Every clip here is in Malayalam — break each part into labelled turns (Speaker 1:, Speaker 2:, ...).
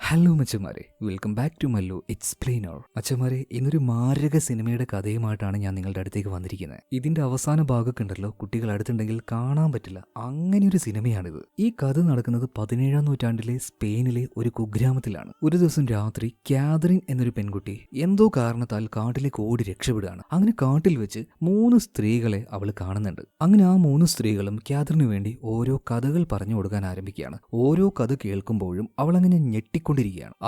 Speaker 1: ഹലോ മച്ചന്മാരെ, welcome back to Mallu explainer. മച്ചന്മാരെ, ഇന്നൊരു മാരക സിനിമയുടെ കഥയുമായിട്ടാണ് ഞാൻ നിങ്ങളുടെ അടുത്തേക്ക് വന്നിരിക്കുന്നത്. ഇതിന്റെ അവസാന ഭാഗമൊക്കെ ഉണ്ടല്ലോ, കുട്ടികൾ അടുത്തുണ്ടെങ്കിൽ കാണാൻ പറ്റില്ല, അങ്ങനെ ഒരു സിനിമയാണിത്. ഈ കഥ നടക്കുന്നത് 17-ാം നൂറ്റാണ്ടിലെ സ്പെയിനിലെ ഒരു കുഗ്രാമത്തിലാണ്. ഒരു ദിവസം രാത്രി കാതറിൻ എന്നൊരു പെൺകുട്ടി എന്തോ കാരണത്താൽ കാട്ടിലേക്ക് ഓടി രക്ഷപ്പെടുകയാണ്. അങ്ങനെ കാട്ടിൽ വെച്ച് 3 സ്ത്രീകളെ അവൾ കാണുന്നുണ്ട്. അങ്ങനെ ആ 3 സ്ത്രീകളും കാതറിന് വേണ്ടി ഓരോ കഥകൾ പറഞ്ഞു കൊടുക്കാൻ ആരംഭിക്കുകയാണ്. ഓരോ കഥ കേൾക്കുമ്പോഴും അവൾ അങ്ങനെ ഞെട്ടിക്കൊണ്ടിരിക്കുകയാണ്.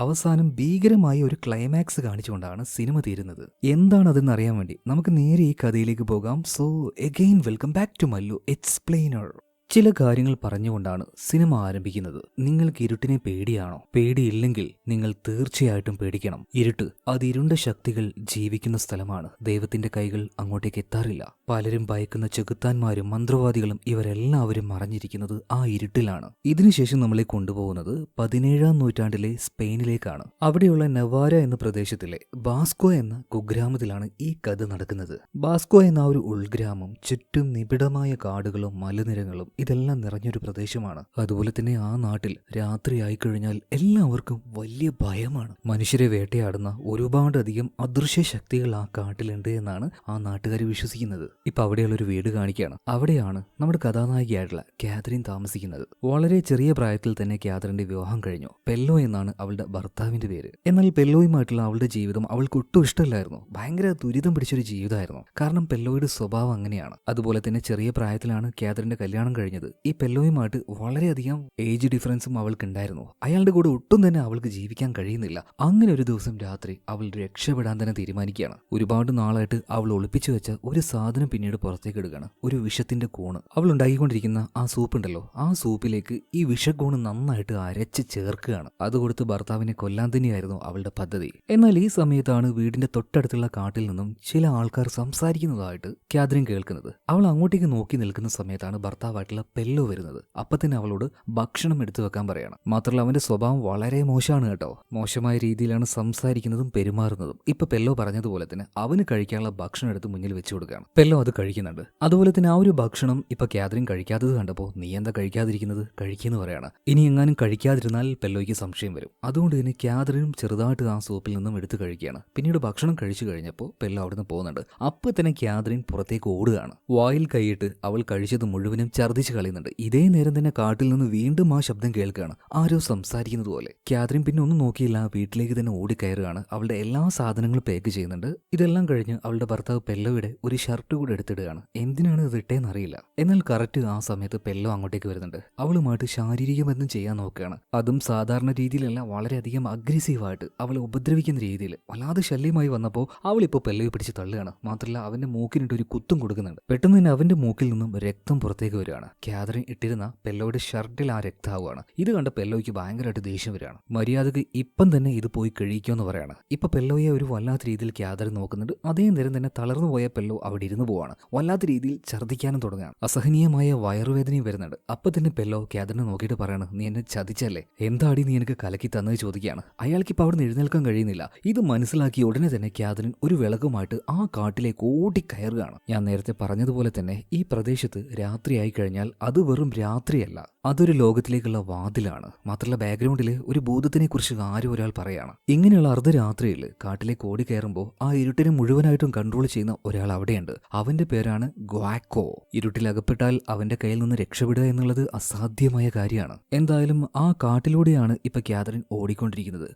Speaker 1: അവസാനം ഭീകരമായ ഒരു ക്ലൈമാക്സ് കാണിച്ചുകൊണ്ടാണ് സിനിമ തീരുന്നത്. എന്താണതെന്ന് അറിയാൻ വേണ്ടി നമുക്ക് നേരെ ഈ കഥയിലേക്ക് പോകാം. So again welcome back to Mallu explainer. ചില കാര്യങ്ങൾ പറഞ്ഞുകൊണ്ടാണ് സിനിമ ആരംഭിക്കുന്നത്. നിങ്ങൾക്ക് ഇരുട്ടിനെ പേടിയാണോ? പേടിയില്ലെങ്കിൽ നിങ്ങൾ തീർച്ചയായിട്ടും പേടിക്കണം. ഇരുട്ട്, അതിരുണ്ട ശക്തികൾ ജീവിക്കുന്ന സ്ഥലമാണ്. ദൈവത്തിന്റെ കൈകൾ അങ്ങോട്ടേക്ക് എത്താറില്ല. പലരും ഭയക്കുന്ന ചെകുത്താന്മാരും മന്ത്രവാദികളും ഇവരെല്ലാവരും മറഞ്ഞിരിക്കുന്നത് ആ ഇരുട്ടിലാണ്. ഇതിനുശേഷം നമ്മളെ കൊണ്ടുപോകുന്നത് 17-ാം നൂറ്റാണ്ടിലെ സ്പെയിനിലേക്കാണ്. അവിടെയുള്ള നവാര എന്ന പ്രദേശത്തിലെ ബാസ്കോ എന്ന കുഗ്രാമത്തിലാണ് ഈ കഥ നടക്കുന്നത്. ബാസ്കോ എന്ന ഒരു ഉൾഗ്രാമം ചുറ്റും നിബിഡമായ കാടുകളും മലനിരകളും ഇതെല്ലാം നിറഞ്ഞൊരു പ്രദേശമാണ്. അതുപോലെ തന്നെ ആ നാട്ടിൽ രാത്രി ആയിക്കഴിഞ്ഞാൽ എല്ലാവർക്കും വലിയ ഭയമാണ്. മനുഷ്യരെ വേട്ടയാടുന്ന ഒരുപാടധികം അദൃശ്യ ശക്തികൾ ആ കാട്ടിലുണ്ട് എന്നാണ് ആ നാട്ടുകാർ വിശ്വസിക്കുന്നത്. ഇപ്പൊ അവിടെയുള്ളൊരു വീട് കാണിക്കുകയാണ്. അവിടെയാണ് നമ്മുടെ കഥാനായികയായിട്ടുള്ള കാതറിൻ താമസിക്കുന്നത്. വളരെ ചെറിയ പ്രായത്തിൽ തന്നെ കാതറിന്റെ വിവാഹം കഴിഞ്ഞു. പെല്ലോ എന്നാണ് അവളുടെ ഭർത്താവിന്റെ പേര്. എന്നാൽ പെല്ലോയുമായിട്ടുള്ള അവളുടെ ജീവിതം അവൾക്ക് ഒട്ടും ഇഷ്ടമല്ലായിരുന്നു. ഭയങ്കര ദുരിതം പിടിച്ചൊരു ജീവിതമായിരുന്നു. കാരണം പെല്ലോയുടെ സ്വഭാവം അങ്ങനെയാണ്. അതുപോലെ തന്നെ ചെറിയ പ്രായത്തിലാണ് കാതറിന്റെ കല്യാണം കഴിഞ്ഞത്. ഈ പെല്ലോയുമായിട്ട് വളരെയധികം ഏജ് ഡിഫറൻസും അവൾക്ക് ഉണ്ടായിരുന്നു. അയാളുടെ കൂടെ ഒട്ടും തന്നെ അവൾക്ക് ജീവിക്കാൻ കഴിയുന്നില്ല. അങ്ങനെ ഒരു ദിവസം രാത്രി അവൾ രക്ഷപ്പെടാൻ തന്നെ തീരുമാനിക്കുകയാണ്. ഒരുപാട് നാളായിട്ട് അവൾ ഒളിപ്പിച്ചു വെച്ച ഒരു സാധനം പിന്നീട് പുറത്തേക്ക് എടുക്കുകയാണ്. ഒരു വിഷത്തിന്റെ കൂണ്. അവൾ ഉണ്ടാക്കിക്കൊണ്ടിരിക്കുന്ന ആ സൂപ്പ് ഉണ്ടല്ലോ, ആ സൂപ്പിലേക്ക് ഈ വിഷക്കൂണ് നന്നായിട്ട് അരച്ച് ചേർക്കുകയാണ്. അത് കൊടുത്ത് ഭർത്താവിനെ കൊല്ലാൻ തന്നെയായിരുന്നു അവളുടെ പദ്ധതി. എന്നാൽ ഈ സമയത്താണ് വീടിന്റെ തൊട്ടടുത്തുള്ള കാട്ടിൽ നിന്നും ചില ആൾക്കാർ സംസാരിക്കുന്നതായിട്ട് കാതറിൻ കേൾക്കുന്നത്. അവൾ അങ്ങോട്ടേക്ക് നോക്കി നിൽക്കുന്ന സമയത്താണ് ഭർത്താവായിട്ടുള്ള പെല്ലോ വരുന്നത്. അപ്പൊ തന്നെ അവളോട് ഭക്ഷണം എടുത്തു വെക്കാൻ പറയാണ്. മാത്രമല്ല അവന്റെ സ്വഭാവം വളരെ മോശമാണ് കേട്ടോ. മോശമായ രീതിയിലാണ് സംസാരിക്കുന്നതും പെരുമാറുന്നതും. ഇപ്പൊ പെല്ലോ പറഞ്ഞതുപോലെ തന്നെ അവന് കഴിക്കാനുള്ള ഭക്ഷണം എടുത്ത് മുന്നിൽ വെച്ചു കൊടുക്കുകയാണ്. പെല്ലോ അത് കഴിക്കുന്നുണ്ട്. അതുപോലെ തന്നെ ആ ഒരു ഭക്ഷണം ഇപ്പൊ കാതറിൻ കഴിക്കാത്തത് കണ്ടപ്പോൾ നീ എന്താ കഴിക്കാതിരിക്കുന്നത്, കഴിക്കുന്നു പറയാണ്. ഇനി എങ്ങാനും കഴിക്കാതിരുന്നാൽ പെല്ലോയ്ക്ക് സംശയം വരും. അതുകൊണ്ട് തന്നെ കാതറിനും ചെറുതായിട്ട് ആ സൂപ്പിൽ നിന്നും എടുത്ത് കഴിക്കുകയാണ്. പിന്നീട് ഭക്ഷണം കഴിച്ചു കഴിഞ്ഞപ്പോൾ പെല്ലോ അവിടുന്ന് പോകുന്നുണ്ട്. അപ്പൊ തന്നെ കാതറിൻ പുറത്തേക്ക് ഓടുകയാണ്. വായിൽ കൈയിട്ട് അവൾ കഴിച്ചത് മുഴുവനും ഛർദ്ദിച്ച് കളയുന്നുണ്ട്. ഇതേ നേരം തന്നെ കാട്ടിൽ നിന്ന് വീണ്ടും ആ ശബ്ദം കേൾക്കുകയാണ്, ആരോ സംസാരിക്കുന്നത് പോലെ. കാതറിൻ പിന്നെ ഒന്നും നോക്കിയില്ല, വീട്ടിലേക്ക് തന്നെ ഓടിക്കയറുകയാണ്. അവളുടെ എല്ലാ സാധനങ്ങളും പാക്ക് ചെയ്യുന്നുണ്ട്. ഇതെല്ലാം കഴിഞ്ഞ് അവളുടെ ഭർത്താവ് പെല്ലോയുടെ ഒരു ഷർട്ട് കൂടെ എടുത്തിടുകയാണ്. എന്തിനാണ് ഇത് ഇട്ടേന്ന് അറിയില്ല. എന്നാൽ കറക്റ്റ് ആ സമയത്ത് പെല്ലോ അങ്ങോട്ടേക്ക് വരുന്നുണ്ട്. അവളുമായിട്ട് ശാരീരിക ബന്ധം ചെയ്യാൻ നോക്കുകയാണ്. അതും സാധാരണ രീതിയിലല്ല, വളരെയധികം അഗ്രസീവായിട്ട് അവളെ ഉപദ്രവിക്കുന്ന രീതിയിൽ വല്ലാതെ ശല്യമായി വന്നപ്പോൾ അവളിപ്പോൾ പെല്ലോയെ പിടിച്ച് തള്ളുകയാണ്. മാത്രമല്ല അവന്റെ മൂക്കിനിട്ട് ഒരു കുത്തും കൊടുക്കുന്നുണ്ട്. പെട്ടെന്ന് തന്നെ അവന്റെ മൂക്കിൽ നിന്നും രക്തം പുറത്തേക്ക് വരികയാണ്. കാതറിൻ ഇട്ടിരുന്ന പെല്ലോയുടെ ഷർട്ടിൽ ആ രക്തമാവുകയാണ്. ഇത് കണ്ട പെല്ലോയ്ക്ക് ഭയങ്കരമായിട്ട് ദേഷ്യം വരികയാണ്. മര്യാദക്ക് ഇപ്പം തന്നെ ഇത് പോയി കഴിക്കുമെന്ന് പറയാണ്. ഇപ്പൊ പെല്ലോയെ ഒരു വല്ലാത്ത രീതിയിൽ കാതറിൻ നോക്കുന്നുണ്ട്. അതേ നേരം തന്നെ തളർന്നു പോയ പെല്ലോ അവിടെ ഇരുന്ന് പോവാണ്. വല്ലാത്ത രീതിയിൽ ഛർദ്ദിക്കാനും തുടങ്ങുകയാണ്. അസഹനീയമായ വയറുവേദനയും വരുന്നുണ്ട്. അപ്പൊ തന്നെ പെല്ലോ കാതറിനെ നോക്കിയിട്ട് പറയാണ്, നീ എന്നെ ചതിച്ചല്ലേ, എന്താടി നീ എനിക്ക് കലക്കി തന്നത് ചോദിക്കുകയാണ്. അയാൾക്ക് ഇപ്പൊ അവിടെ നിന്ന് എഴുന്നേൽക്കാൻ കഴിയുന്നില്ല. ഇത് മനസ്സിലാക്കി ഉടനെ തന്നെ കാതറിൻ ഒരു വിളകുമായിട്ട് ആ കാട്ടിലേക്ക് ഓടിക്കയറുകയാണ്. ഞാൻ നേരത്തെ പറഞ്ഞതുപോലെ തന്നെ ഈ പ്രദേശത്ത് രാത്രിയായി കഴിഞ്ഞാൽ അത് വെറും രാത്രിയല്ല, അതൊരു ലോകത്തിലേക്കുള്ള വാതിലാണ്. മാത്രമല്ല ബാക്ക്ഗ്രൗണ്ടിൽ ഒരു ഭൂതത്തിനെ കുറിച്ച് ആരും ഒരാൾ പറയാണ്. ഇങ്ങനെയുള്ള അർദ്ധരാത്രിയിൽ കാട്ടിലേക്ക് ഓടി കയറുമ്പോൾ ആ ഇരുട്ടിനെ മുഴുവനായിട്ടും കൺട്രോൾ ചെയ്യുന്ന ഒരാൾ അവിടെയുണ്ട്. അവന്റെ പേരാണ് ഗ്വാക്കോ. ഇരുട്ടിൽ അകപ്പെട്ടാൽ അവന്റെ കയ്യിൽ നിന്ന് രക്ഷപ്പെടുക എന്നുള്ളത് അസാധ്യമായ കാര്യമാണ്. എന്തായാലും ആ കാട്ടിലൂടെയാണ് ഇപ്പൊ കാതറിൻ ഓടിക്കൊണ്ടിരിക്കുന്നത്.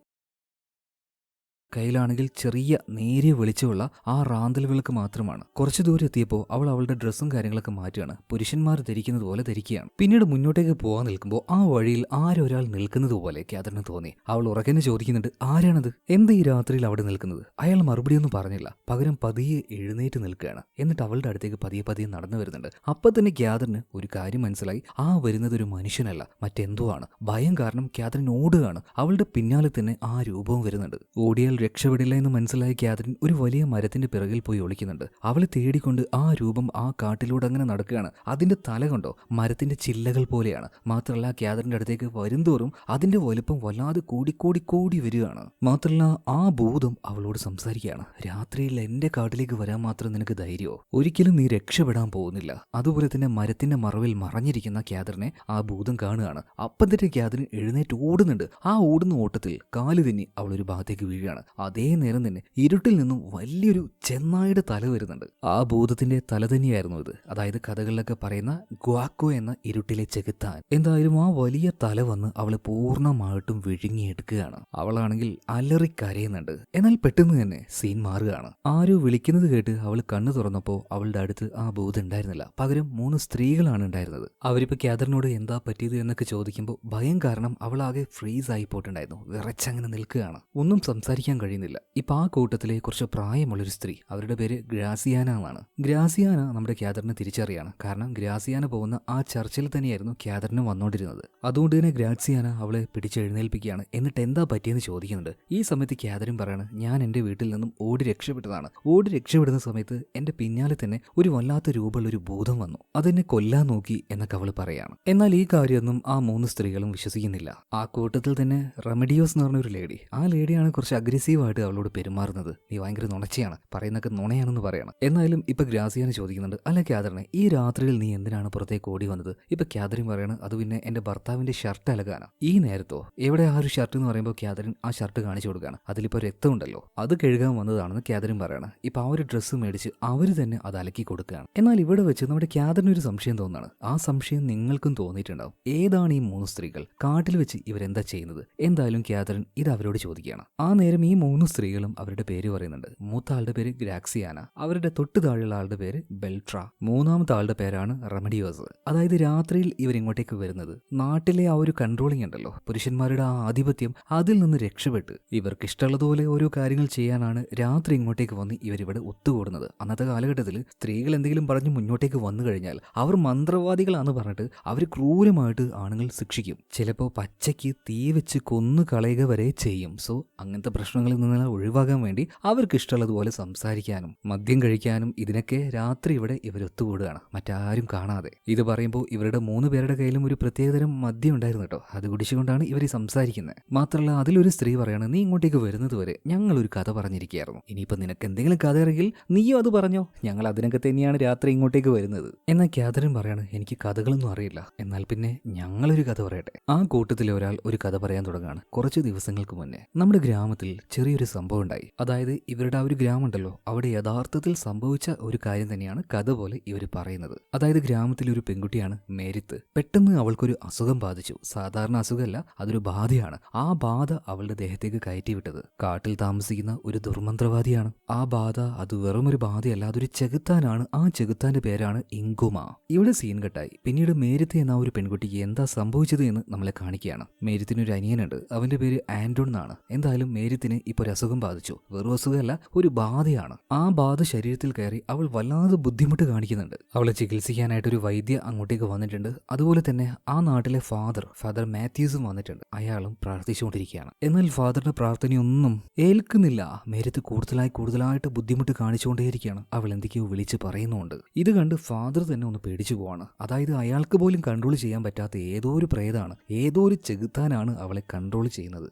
Speaker 1: കയ്യിലാണെങ്കിൽ ചെറിയ നേരിയ വെളിച്ചമുള്ള ആ റാന്തൽ വിളക്ക് മാത്രമാണ്. കുറച്ചു ദൂരം എത്തിയപ്പോൾ അവൾ അവളുടെ ഡ്രസ്സും കാര്യങ്ങളൊക്കെ മാറ്റുകയാണ്. പുരുഷന്മാർ ധരിക്കുന്നത് പോലെ ധരിക്കുകയാണ്. പിന്നീട് മുന്നോട്ടേക്ക് പോകാൻ നിൽക്കുമ്പോൾ ആ വഴിയിൽ ആരൊരാൾ നിൽക്കുന്നത് പോലെ കാതറിന് തോന്നി. അവൾ ഉറക്കെ ചോദിക്കുന്നുണ്ട്, ആരാണത്, എന്താ ഈ രാത്രിയിൽ അവിടെ നിൽക്കുന്നത്? അയാൾ മറുപടിയൊന്നും പറഞ്ഞില്ല. പകരം പതിയെ എഴുന്നേറ്റ് നിൽക്കുകയാണ്. എന്നിട്ട് അവളുടെ അടുത്തേക്ക് പതിയെ പതിയെ നടന്നു വരുന്നുണ്ട്. അപ്പൊ തന്നെ കാതറിന് ഒരു കാര്യം മനസ്സിലായി. ആ വരുന്നത് ഒരു മനുഷ്യനല്ല, മറ്റെന്തോ ആണ്. ഭയം കാരണം കാതറിൻ ഓടുകയാണ്. അവളുടെ പിന്നാലെ തന്നെ ആ രൂപവും വരുന്നുണ്ട്. ഓടിയാൽ രക്ഷപ്പെടില്ല എന്ന് മനസ്സിലായ കാതറിൻ ഒരു വലിയ മരത്തിന്റെ പിറകിൽ പോയി ഒളിക്കുന്നുണ്ട്. അവളെ തേടിക്കൊണ്ട് ആ രൂപം ആ കാട്ടിലൂടെ അങ്ങനെ നടക്കുകയാണ്. അതിന്റെ തല കണ്ടോ, മരത്തിന്റെ ചില്ലകൾ പോലെയാണ്. മാത്രമല്ല കാതറിന്റെ അടുത്തേക്ക് വരുംതോറും അതിന്റെ വലുപ്പം വല്ലാതെ കൂടി വരികയാണ്. മാത്രമല്ല ആ ഭൂതം അവളോട് സംസാരിക്കുകയാണ്. രാത്രിയിൽ എന്റെ കാട്ടിലേക്ക് വരാൻ മാത്രം നിനക്ക് ധൈര്യമോ? ഒരിക്കലും നീ രക്ഷപ്പെടാൻ പോകുന്നില്ല. അതുപോലെ തന്നെ മരത്തിന്റെ മറവിൽ മറഞ്ഞിരിക്കുന്ന കാതറിനെ ആ ഭൂതം കാണുകയാണ്. അപ്പം തന്നെ കാതറിൻ എഴുന്നേറ്റ് ഓടുന്നുണ്ട്. ആ ഓടുന്ന ഓട്ടത്തിൽ കാല് തെന്നി അവൾ ഒരു ഭാഗത്തേക്ക് വീഴുകയാണ്. അതേ നേരം തന്നെ ഇരുട്ടിൽ നിന്നും വലിയൊരു ചെന്നായുടെ തല വരുന്നുണ്ട്. ആ ഭൂതത്തിന്റെ തല തന്നെയായിരുന്നു ഇത്. അതായത് കഥകളിലൊക്കെ പറയുന്ന ഗ്വാക്കോ എന്ന ഇരുട്ടിലെ ചെകുത്താൻ. എന്തായാലും ആ വലിയ തല വന്ന് അവളെ പൂർണ്ണമായിട്ടും വിഴുങ്ങിയെടുക്കുകയാണ്. അവളാണെങ്കിൽ അലറി കരയുന്നുണ്ട്. എന്നാൽ പെട്ടെന്ന് തന്നെ സീൻ മാറുകയാണ്. ആരോ വിളിക്കുന്നത് കേട്ട് അവൾ കണ്ണു തുറന്നപ്പോൾ അവളുടെ അടുത്ത് ആ ഭൂതം ഉണ്ടായിരുന്നില്ല. പകരം 3 സ്ത്രീകളാണ് ഉണ്ടായിരുന്നത്. അവരിപ്പോ കാതറിനോട് എന്താ പറ്റിയത് എന്നൊക്കെ ചോദിക്കുമ്പോൾ ഭയം കാരണം അവളാകെ ഫ്രീസ് ആയി പോയിട്ടുണ്ടായിരുന്നു. വിറച്ചങ്ങനെ നിൽക്കുകയാണ്. ഒന്നും സംസാരിക്കാൻ കഴിയുന്നില്ല. ഇപ്പൊ ആ കൂട്ടത്തിലെ കുറച്ച് പ്രായമുള്ളൊരു സ്ത്രീ, അവരുടെ പേര് ഗ്രാസിയാന എന്നാണ്. ഗ്രാസിയാന നമ്മുടെ കാതറിനെ തിരിച്ചറിയാണ്. കാരണം ഗ്രാസിയാന പോകുന്ന ആ ചർച്ചിൽ തന്നെയായിരുന്നു കാതറിന് വന്നുകൊണ്ടിരുന്നത്. അതുകൊണ്ട് തന്നെ ഗ്രാസിയാന അവളെ പിടിച്ചെഴുന്നേൽപ്പിക്കുകയാണ്. എന്നിട്ട് എന്താ പറ്റിയെന്ന് ചോദിക്കുന്നുണ്ട്. ഈ സമയത്ത് കാതറിൻ പറയാണ്, ഞാൻ എന്റെ വീട്ടിൽ നിന്നും ഓടി രക്ഷപ്പെട്ടതാണ്. ഓടി രക്ഷപ്പെടുന്ന സമയത്ത് എന്റെ പിന്നാലെ തന്നെ ഒരു വല്ലാത്ത രൂപമുള്ള ഒരു ഭൂതം വന്നു. അതെന്നെ കൊല്ലാൻ നോക്കി എന്നൊക്കെ അവൾ പറയാണ്. എന്നാൽ ഈ കാര്യമൊന്നും ആ 3 സ്ത്രീകളും വിശ്വസിക്കുന്നില്ല. ആ കൂട്ടത്തിൽ തന്നെ റെമഡിയോസ് എന്ന് പറഞ്ഞ ഒരു ലേഡി, ആ ലേഡിയാണ് കുറച്ച് അഗ്രസീവായിട്ട് അവളോട് പെരുമാറുന്നത്. നീ ഭയങ്കര നുണച്ചയാണ്, പറയുന്നൊക്കെ നുണയാണെന്ന് പറയണം. എന്നാലും ഇപ്പൊ ഗ്രാസിയാന ചോദിക്കുന്നുണ്ട്, അല്ല കാതറിനെ, ഈ രാത്രിയിൽ നീ എന്തിനാണ് പുറത്തേക്ക് ഓടി വന്നത്? ഇപ്പൊ കാതറിൻ പറയാണ്, അത് പിന്നെ എന്റെ ഭർത്താവിന്റെ ഷർട്ട് അലകാനാ. ഈ നേരത്തോ? എവിടെ ആ ഒരു ഷർട്ട് എന്ന് പറയുമ്പോൾ കാതറിൻ ആ ഷർട്ട് കാണിച്ചു കൊടുക്കുകയാണ്. അതിലിപ്പോ രക്തമുണ്ടല്ലോ, അത് കഴുകാൻ വന്നതാണെന്ന് കാതറിൻ പറയാണ്. ഇപ്പൊ ആ ഒരു ഡ്രസ്സ് മേടിച്ച് അവര് തന്നെ അത് അലക്കി കൊടുക്കുകയാണ്. എന്നാൽ ഇവിടെ വെച്ച് നമ്മുടെ കാതറിന് ഒരു സംശയം തോന്നാണ്. ആ സംശയം നിങ്ങൾക്കും തോന്നിയിട്ടുണ്ടാവും. ഏതാണ് ഈ 3 സ്ത്രീകൾ? കാട്ടിൽ വെച്ച് ഇവരെന്താ ചെയ്യുന്നത്? എന്തായാലും കാതറിൻ ഇത് അവരോട് ചോദിക്കുകയാണ്. ആ നേരം ഈ 3 സ്ത്രീകളും അവരുടെ പേര് പറയുന്നുണ്ട്. മൂത്ത ആളുടെ പേര് ഗ്രാക്സിയാന, അവരുടെ തൊട്ട് താഴെയുള്ള ആളുടെ പേര് ബെൽട്ര, മൂന്നാമത്തെ ആളുടെ പേരാണ് റെമഡിയോസ്. അതായത് രാത്രിയിൽ ഇവരിങ്ങോട്ടേക്ക് വരുന്നത് നാട്ടിലെ ആ ഒരു കൺട്രോളിംഗ് ഉണ്ടല്ലോ, പുരുഷന്മാരുടെ ആ ആധിപത്യം, അതിൽ നിന്ന് രക്ഷപ്പെട്ട് ഇവർക്ക് ഇഷ്ടമുള്ളതുപോലെ ഓരോ കാര്യങ്ങൾ ചെയ്യാനാണ് രാത്രി ഇങ്ങോട്ടേക്ക് വന്ന് ഇവരിവിടെ ഒത്തുകൂടുന്നത്. അന്നത്തെ കാലഘട്ടത്തിൽ സ്ത്രീകൾ എന്തെങ്കിലും പറഞ്ഞ് മുന്നോട്ടേക്ക് വന്നു കഴിഞ്ഞാൽ അവർ മന്ത്രവാദികളാന്ന് പറഞ്ഞിട്ട് അവർ ക്രൂരമായിട്ട് ആണുങ്ങൾ ശിക്ഷിക്കും. ചിലപ്പോൾ പച്ചയ്ക്ക് തീ വെച്ച് കൊന്നു കളയുക വരെ ചെയ്യും. സോ അങ്ങനത്തെ പ്രശ്നങ്ങളിൽ നിന്ന് ഒഴിവാക്കാൻ വേണ്ടി അവർക്ക് ഇഷ്ടമുള്ളതുപോലെ സംസാരിക്കാനും മദ്യം കഴിക്കാനും ഇതിനൊക്കെ രാത്രി ഇവിടെ ഇവരൊത്തുകൂടുകയാണ്, മറ്റാരും കാണാതെ. ഇത് പറയുമ്പോൾ ഇവരുടെ 3 പേരുടെ കയ്യിലും ഒരു പ്രത്യേകതരം മദ്യം ഉണ്ടായിരുന്നു കേട്ടോ. അത് കുടിച്ചുകൊണ്ടാണ് ഇവർ സംസാരിക്കുന്നത്. മാത്രമല്ല അതിലൊരു സ്ത്രീ പറയാണ്, നീ ഇങ്ങോട്ടേക്ക് വരുന്നത് വരെ ഞങ്ങളൊരു കഥ പറഞ്ഞിരിക്കുകയായിരുന്നു. ഇനിയിപ്പോൾ നിനക്ക് എന്തെങ്കിലും കഥ അറിയെങ്കിൽ നീയോ അത് പറഞ്ഞോ, ഞങ്ങൾ അതിനൊക്കെ തന്നെയാണ് രാത്രി ഇങ്ങോട്ടേക്ക് വരുന്നത്. എന്നാൽ കാതറിൻ പറയാണ്, എനിക്ക് കഥകളൊന്നും അറിയില്ല, എന്നാൽ പിന്നെ ഞങ്ങളൊരു കഥ പറയട്ടെ. ആ കൂട്ടത്തിലെ ഒരാൾ ഒരു കഥ പറയാൻ തുടങ്ങാണ്. കുറച്ച് ദിവസങ്ങൾക്ക് മുന്നേ നമ്മുടെ ഗ്രാമത്തിൽ ചെറിയൊരു സംഭവം ഉണ്ടായി. അതായത് ഇവരുടെ ആ ഒരു ഗ്രാമം ഉണ്ടല്ലോ, അവിടെ യഥാർത്ഥത്തിൽ സംഭവിച്ച ഒരു കാര്യം തന്നെയാണ് കഥ പോലെ ഇവർ പറയുന്നത്. അതായത് ഗ്രാമത്തിലെ ഒരു പെൺകുട്ടിയാണ് മേരിത്ത്. പെട്ടെന്ന് അവൾക്കൊരു അസുഖം ബാധിച്ചു. സാധാരണ അസുഖമല്ല, അതൊരു ബാധയാണ്. ആ ബാധ അവളുടെ ദേഹത്തേക്ക് കയറ്റിവിട്ടത് കാട്ടിൽ താമസിക്കുന്ന ഒരു ദുർമന്ത്രവാദിയാണ്. ആ ബാധ അത് വെറുമൊരു ബാധയല്ല, അതൊരു ചെകുത്താനാണ്. ആ ചെകുത്താന്റെ പേരാണ് ഇങ്കുമ. ഇവിടെ സീൻ കട്ടായി. പിന്നീട് മേരിത്ത് എന്ന ഒരു പെൺകുട്ടിക്ക് എന്താ സംഭവിച്ചത് എന്ന് നമ്മളെ കാണിക്കുകയാണ്. മേരിത്തിനൊരു അനിയനുണ്ട്, അവന്റെ പേര് ആന്റോൺ എന്നാണ്. എന്തായാലും മേരിത്തിന് ഇപ്പൊ ഒരു അസുഖം ബാധിച്ചു. വെറും അസുഖമല്ല, ഒരു ബാധയാണ്. ആ ബാധ ശരീരത്തിൽ കയറി അവൾ വല്ലാതെ ബുദ്ധിമുട്ട് കാണിക്കുന്നുണ്ട്. അവളെ ചികിത്സിക്കാനായിട്ട് ഒരു വൈദ്യ അങ്ങോട്ടേക്ക് വന്നിട്ടുണ്ട്. അതുപോലെ തന്നെ ആ നാട്ടിലെ ഫാദർ മാത്യൂസും വന്നിട്ടുണ്ട്. അയാളും പ്രാർത്ഥിച്ചുകൊണ്ടിരിക്കുകയാണ്. എന്നാൽ ഫാദറിന്റെ പ്രാർത്ഥനയൊന്നും ഏൽക്കുന്നില്ല. മേരിത്ത് കൂടുതലായിട്ട് ബുദ്ധിമുട്ട് കാണിച്ചുകൊണ്ടേയിരിക്കുകയാണ്. അവൾ എന്തൊക്കെയോ വിളിച്ച് പറയുന്നുണ്ട്. ഇത് കണ്ട് ഫാദർ തന്നെ ഒന്ന് പേടിച്ചു പോവാണ്. അതായത് അയാൾക്ക് പോലും കൺട്രോൾ ചെയ്യാൻ പറ്റാത്ത ഏതോ ഒരു പ്രേതാണ്, ഏതോ ഒരു ചെകുത്താനാണ് അവളെ കൺട്രോൾ ചെയ്യുന്നത്.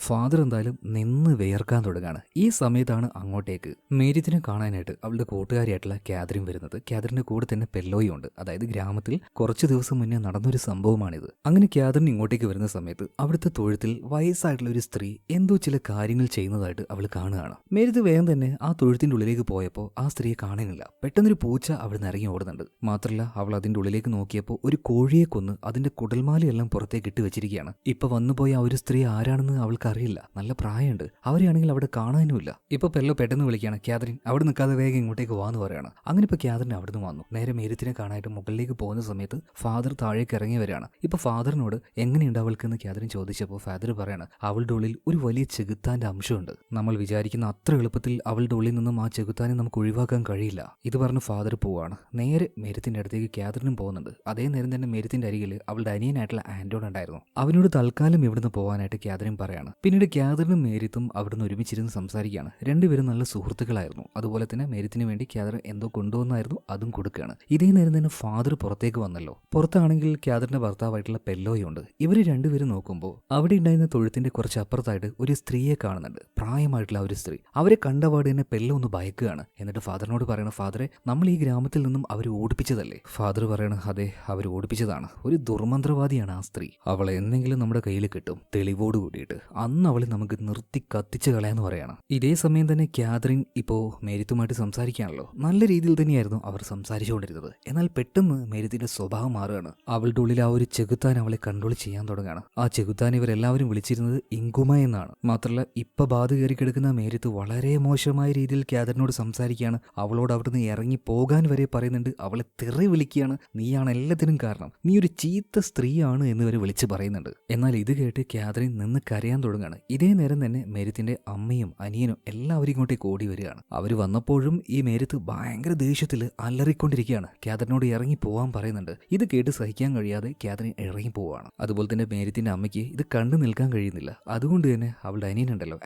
Speaker 1: ഫാദർ എന്തായാലും നിന്ന് വിയർക്കാൻ തുടങ്ങാണ്. ഈ സമയത്താണ് അങ്ങോട്ടേക്ക് മേരിത്തിനെ കാണാനായിട്ട് അവളുടെ കൂട്ടുകാരിയായിട്ടുള്ള കാതറിൻ വരുന്നത്. കാതറിന്റെ കൂടെ തന്നെ പെല്ലോയും ഉണ്ട്. അതായത് ഗ്രാമത്തിൽ കുറച്ച് ദിവസം മുന്നേ നടന്നൊരു സംഭവമാണിത്. അങ്ങനെ കാതറിൻ ഇങ്ങോട്ടേക്ക് വരുന്ന സമയത്ത് അവിടുത്തെ തൊഴുത്തിൽ വയസ്സായിട്ടുള്ള ഒരു സ്ത്രീ എന്തോ ചില കാര്യങ്ങൾ ചെയ്യുന്നതായിട്ട് അവൾ കാണുകയാണ്. മേരിത്ത് വേഗം തന്നെ ആ തൊഴുത്തിന്റെ ഉള്ളിലേക്ക് പോയപ്പോൾ ആ സ്ത്രീയെ കാണാനില്ല. പെട്ടെന്നൊരു പൂച്ച അവിടെ നിന്ന് ഇറങ്ങി ഓടുന്നുണ്ട്. മാത്രമല്ല അവൾ അതിന്റെ ഉള്ളിലേക്ക് നോക്കിയപ്പോൾ ഒരു കോഴിയെ കൊന്ന് അതിന്റെ കുടൽമാലയെല്ലാം പുറത്തേക്ക് ഇട്ട് വെച്ചിരിക്കുകയാണ്. ഇപ്പൊ വന്നുപോയ ആ ഒരു സ്ത്രീ ആരാണെന്ന് അവൾക്ക് അറിയില്ല. നല്ല പ്രായമുണ്ട്. അവരെയാണെങ്കിൽ അവിടെ കാണാനുമില്ല. ഇപ്പൊ പെല്ലോ പെട്ടെന്ന് വിളിക്കുകയാണ്, കാതറിൻ അവിടെ നിൽക്കാതെ വേഗം ഇങ്ങോട്ടേക്ക് വാന്ന് പറയാണ്. അങ്ങനെ ഇപ്പൊ കാതറിൻ അവിടുന്ന് വന്നു. നേരെ മേരിത്തിനെ കാണാനായിട്ട് മുകളിലേക്ക് പോകുന്ന സമയത്ത് ഫാദർ താഴേക്ക് ഇറങ്ങി വരികയാണ്. ഇപ്പൊ ഫാദറിനോട് എങ്ങനെയുണ്ട് അവൾക്കെന്ന് കാതറിൻ ചോദിച്ചപ്പോൾ ഫാദർ പറയാണ്, അവളുടെ ഉള്ളിൽ ഒരു വലിയ ചെകുത്താന്റെ അംശമുണ്ട്. നമ്മൾ വിചാരിക്കുന്ന അത്ര എളുപ്പത്തിൽ അവളുടെ ഉള്ളിൽ നിന്നും ആ ചെകുത്താനെ നമുക്ക് ഒഴിവാക്കാൻ കഴിയില്ല. ഇത് പറഞ്ഞ് ഫാദർ പോവാണ്. നേരെ മേരിത്തിന്റെ അടുത്തേക്ക് കാതറിനും പോകുന്നുണ്ട്. അതേ നേരം തന്നെ മേരിത്തിന്റെ അരികിൽ അവളുടെ അനിയനായിട്ടുള്ള ആന്റോൺ ഉണ്ടായിരുന്നു. അവനോട് തൽക്കാലം ഇവിടുന്ന് പോകാനായിട്ട് കാതറിൻ പറയാണ്. പിന്നീട് ക്യാദറിനും മേരിത്തും അവിടുന്ന് ഒരുമിച്ചിരുന്ന് സംസാരിക്കുകയാണ്. രണ്ടുപേരും നല്ല സുഹൃത്തുക്കളായിരുന്നു. അതുപോലെ തന്നെ മേരിത്തിന് വേണ്ടി ക്യാദർ എന്തോ കൊണ്ടുവന്നായിരുന്നു, അതും കൊടുക്കുകയാണ്. ഇതേ നേരം തന്നെ ഫാദർ പുറത്തേക്ക് വന്നല്ലോ. പുറത്താണെങ്കിൽ ക്യാദറിന്റെ ഭർത്താവായിട്ടുള്ള പെല്ലോയുണ്ട്. ഇവർ രണ്ടുപേരും നോക്കുമ്പോൾ അവിടെ ഉണ്ടായിരുന്ന തൊഴുത്തിന്റെ കുറച്ച് അപ്പുറത്തായിട്ട് ഒരു സ്ത്രീയെ കാണുന്നുണ്ട്. പ്രായമായിട്ടുള്ള ഒരു സ്ത്രീ. അവരെ കണ്ടപാട് തന്നെ പെല്ലോ ഒന്ന് ഭയക്കുകയാണ്. എന്നിട്ട് ഫാദറിനോട് പറയണ, ഫാദറെ, നമ്മൾ ഈ ഗ്രാമത്തിൽ നിന്നും അവർ ഓടിപ്പിച്ചതല്ലേ? ഫാദർ പറയണ, അതെ, അവർ ഓടിപ്പിച്ചതാണ്. ഒരു ദുർമന്ത്രവാദിയാണ് ആ സ്ത്രീ. അവളെ എന്തെങ്കിലും നമ്മുടെ കയ്യിൽ കിട്ടും, തെളിവോട് കൂടിയിട്ട്. അന്ന് അവളെ നമുക്ക് നിർത്തി കത്തിച്ചു കളയാന്ന് പറയണം. ഇതേ സമയം തന്നെ ക്യാതറിൻ ഇപ്പോ മേരിത്തുമായിട്ട് സംസാരിക്കുകയാണല്ലോ. നല്ല രീതിയിൽ തന്നെയായിരുന്നു അവർ സംസാരിച്ചുകൊണ്ടിരുന്നത്. എന്നാൽ പെട്ടെന്ന് മേരിത്തിന്റെ സ്വഭാവം മാറുകയാണ്. അവളുടെ ഉള്ളിൽ ആ ഒരു ചെകുത്താൻ അവളെ കൺട്രോൾ ചെയ്യാൻ തുടങ്ങുകയാണ്. ആ ചെകുത്താൻ ഇവരെല്ലാവരും വിളിച്ചിരുന്നത് ഇങ്കുമ എന്നാണ്. മാത്രമല്ല ഇപ്പൊ ബാധ കയറി കിടക്കുന്ന മേരിത്ത് വളരെ മോശമായ രീതിയിൽ ക്യാതറിനോട് സംസാരിക്കുകയാണ്. അവളോട് അവിടുന്ന് ഇറങ്ങി പോകാൻ വരെ പറയുന്നുണ്ട്. അവളെ തെറി വിളിക്കുകയാണ്. നീയാണ് എല്ലാത്തിനും കാരണം, നീ ഒരു ചീത്ത സ്ത്രീയാണ് എന്ന് വരെ വിളിച്ച് പറയുന്നുണ്ട്. എന്നാൽ ഇത് കേട്ട് ക്യാതറിൻ നിന്ന് കരയാൻ തുടങ്ങുകയാണ്. ഇതേ നേരം തന്നെ മേരിത്തിന്റെ അമ്മയും അനിയനും എല്ലാവരും ഇങ്ങോട്ടേക്ക് ഓടി വരികയാണ്. അവർ വന്നപ്പോഴും ഈ മേരിത്ത് ഭയങ്കര ദേഷ്യത്തിൽ അലറിക്കൊണ്ടിരിക്കുകയാണ്. ക്യാതറിനോട് ഇറങ്ങി പോവാൻ പറയുന്നുണ്ട്. ഇത് കേട്ട് സഹിക്കാൻ കഴിയാതെ ക്യാതറിൻ ഇറങ്ങി പോവാണ്. അതുപോലെ തന്നെ മേരിത്തിന്റെ അമ്മയ്ക്ക് ഇത് കണ്ടു നിൽക്കാൻ കഴിയുന്നില്ല. അതുകൊണ്ട് തന്നെ അവളുടെ അനിയനുണ്ടല്ലോ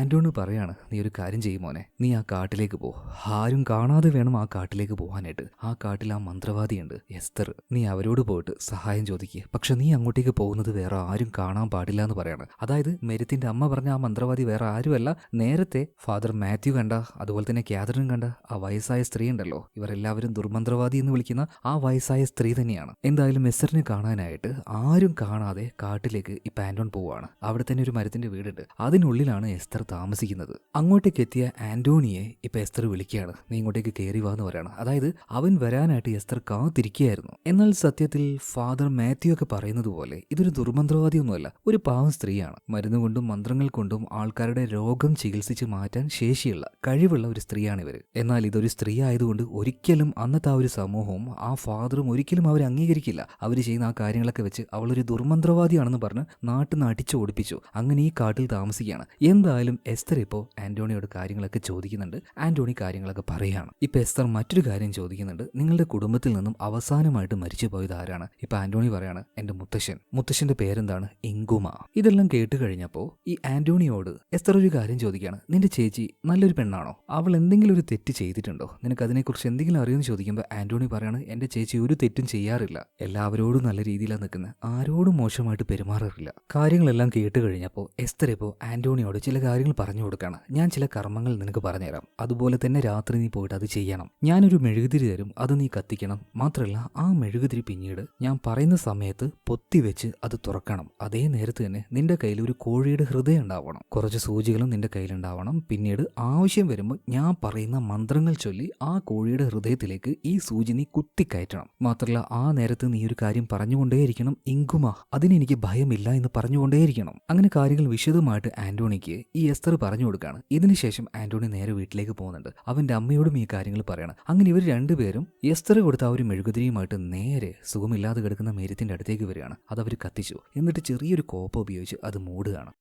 Speaker 1: ആന്റോണ് പറയാണ്, നീ ഒരു കാര്യം ചെയ്യുമോനെ, നീ ആ കാട്ടിലേക്ക് പോ. ആരും കാണാതെ വേണം ആ കാട്ടിലേക്ക് പോകാനായിട്ട്. ആ കാട്ടിൽ ആ മന്ത്രവാദിയുണ്ട് എസ്തർ. നീ അവരോട് പോയിട്ട് സഹായം ചോദിക്കുക. പക്ഷെ നീ അങ്ങോട്ടേക്ക് പോകുന്നത് വേറെ ആരും കാണാൻ പാടില്ല എന്ന് പറയാണ്. അതായത് മേരിത്തിന്റെ അമ്മ പറഞ്ഞ ആ മന്ത്രവാദി വേറെ ആരുമല്ല, നേരത്തെ ഫാദർ മാത്യു കണ്ട, അതുപോലെ തന്നെ ക്യാതറിൻ കണ്ട ആ വയസ്സായ സ്ത്രീ ഉണ്ടല്ലോ, ഇവരെല്ലാവരും ദുർമന്ത്രവാദി എന്ന് വിളിക്കുന്ന ആ വയസ്സായ സ്ത്രീ തന്നെയാണ്. എന്തായാലും എസ്തറിനെ കാണാനായിട്ട് ആരും കാണാതെ കാട്ടിലേക്ക് ഇപ്പൊ ആന്റോൺ പോവാണ്. അവിടെ തന്നെ ഒരു മരത്തിന്റെ വീടുണ്ട്. അതിനുള്ളിലാണ് എസ്തർ താമസിക്കുന്നത്. അങ്ങോട്ടേക്ക് എത്തിയ ആന്റോണിയെ ഇപ്പൊ എസ്തർ വിളിക്കുകയാണ്. നീ ഇങ്ങോട്ടേക്ക് കയറി വാന്ന് പറയാണ്. അതായത് അവൻ വരാനായിട്ട് എസ്തർ കാത്തിരിക്കുകയായിരുന്നു. എന്നാൽ സത്യത്തിൽ ഫാദർ മാത്യു ഒക്കെ പറയുന്നത് പോലെ ഇതൊരു ദുർമന്ത്രവാദിയൊന്നുമല്ല, ഒരു പാവം സ്ത്രീയാണ്. മരുന്ന് കൊണ്ടും മന്ത്രങ്ങൾ കൊണ്ടും ആൾക്കാരുടെ രോഗം ചികിത്സിച്ച് മാറ്റാൻ ശേഷിയുള്ള കഴിവുള്ള ഒരു സ്ത്രീയാണ് ഇവര്. എന്നാൽ ഇതൊരു സ്ത്രീ ആയതുകൊണ്ട് ഒരിക്കലും അന്നത്തെ ആ ഒരു സമൂഹവും ആ ഫാദറും ഒരിക്കലും അവരെ അംഗീകരിക്കില്ല. അവർ ചെയ്യുന്ന ആ കാര്യങ്ങളൊക്കെ വെച്ച് അവളൊരു ദുർമന്ത്രവാദിയാണെന്ന് പറഞ്ഞ് നാട്ടിൽ നിന്ന് അടിച്ചു ഓടിപ്പിച്ചു. അങ്ങനെ ഈ കാട്ടിൽ താമസിക്കുകയാണ്. എന്തായാലും എസ്തർ ഇപ്പോൾ ആന്റോണിയോട് കാര്യങ്ങളൊക്കെ ചോദിക്കുന്നുണ്ട്. ആന്റോണി കാര്യങ്ങളൊക്കെ പറയുകയാണ്. ഇപ്പൊ എസ്തർ മറ്റൊരു കാര്യം ചോദിക്കുന്നുണ്ട്. നിങ്ങളുടെ കുടുംബത്തിൽ നിന്നും അവസാനമായിട്ട് മരിച്ചു പോയത് ആരാണ്? ഇപ്പൊ ആന്റോണി പറയാണ്, എന്റെ മുത്തശ്ശന്റെ പേരെന്താണ്? ഇങ്കുമ. ഇതെല്ലാം കേട്ട് കഴിഞ്ഞപ്പോ ഈ ആന്റോണിയോട് എസ്തർ ഒരു കാര്യം ചോദിക്കുകയാണ്. നിന്റെ ചേച്ചി നല്ലൊരു പെണ്ണാണോ? അവൾ എന്തെങ്കിലും ഒരു തെറ്റ് ചെയ്തിട്ടുണ്ടോ? നിനക്ക് അതിനെക്കുറിച്ച് എന്തെങ്കിലും അറിയുമെന്ന് ചോദിക്കുമ്പോൾ ആന്റോണി പറയാണ്, എന്റെ ചേച്ചി ഒരു തെറ്റും ചെയ്യാറില്ല, എല്ലാവരോടും നല്ല രീതിയിലാണ് നിൽക്കുന്നത്, ആരോടും മോശമായിട്ട് പെരുമാറാറില്ല. കാര്യങ്ങളെല്ലാം കേട്ട് കഴിഞ്ഞപ്പോൾ എസ്തർ ഇപ്പോൾ ആന്റോണിയോട് ചില കാര്യങ്ങൾ പറഞ്ഞു കൊടുക്കുകയാണ്. ഞാൻ ചില കർമ്മങ്ങൾ നിനക്ക് പറഞ്ഞുതരാം, അതുപോലെ തന്നെ രാത്രി നീ പോയിട്ട് അത് ചെയ്യണം. ഞാനൊരു മെഴുകുതിരി തരും, അത് നീ കത്തിക്കണം. മാത്രമല്ല ആ മെഴുകുതിരി പിന്നീട് ഞാൻ പറയുന്ന സമയത്ത് പൊത്തിവെച്ച് അത് തുറക്കണം. അതേ നേരത്ത് തന്നെ നിന്റെ കയ്യിൽ ഒരു കോഴിയുടെ ഹൃദയം ഉണ്ടാവണം, കുറച്ച് സൂചികളും നിന്റെ കയ്യിലുണ്ടാവണം. പിന്നീട് ആവശ്യം വരുമ്പോൾ ഞാൻ പറയുന്ന മന്ത്രങ്ങൾ ചൊല്ലി ആ കോഴിയുടെ ഹൃദയത്തിലേക്ക് ഈ സൂചി നീ കുത്തിക്കയറ്റണം. മാത്രമല്ല ആ നേരത്ത് നീ ഒരു കാര്യം പറഞ്ഞുകൊണ്ടേയിരിക്കണം, ഇങ്കുമ, അതിനെനിക്ക് ഭയമില്ല എന്ന് പറഞ്ഞുകൊണ്ടേയിരിക്കണം. അങ്ങനെ കാര്യങ്ങൾ വിശദമായിട്ട് ആന്റോണിക്ക് ഈ എസ്തർ പറഞ്ഞു കൊടുക്കുകയാണ്. ഇതിനുശേഷം ആന്റോണി നേരെ വീട്ടിലേക്ക് പോകുന്നുണ്ട്. അവന്റെ അമ്മയോടും ഈ കാര്യങ്ങൾ പറയണം. അങ്ങനെ ഇവർ രണ്ടുപേരും എസ്തർ കൊടുത്ത ആ ഒരു മെഴുകുതിരിയുമായിട്ട് നേരെ സുഖമില്ലാതെ കിടക്കുന്ന മേരിത്തിന്റെ അടുത്തേക്ക് വരികയാണ്. അതവർ കത്തിച്ചു. എന്നിട്ട് ചെറിയൊരു കോപ്പ ഉപയോഗിച്ച് അത് മൂടുകയാണ്.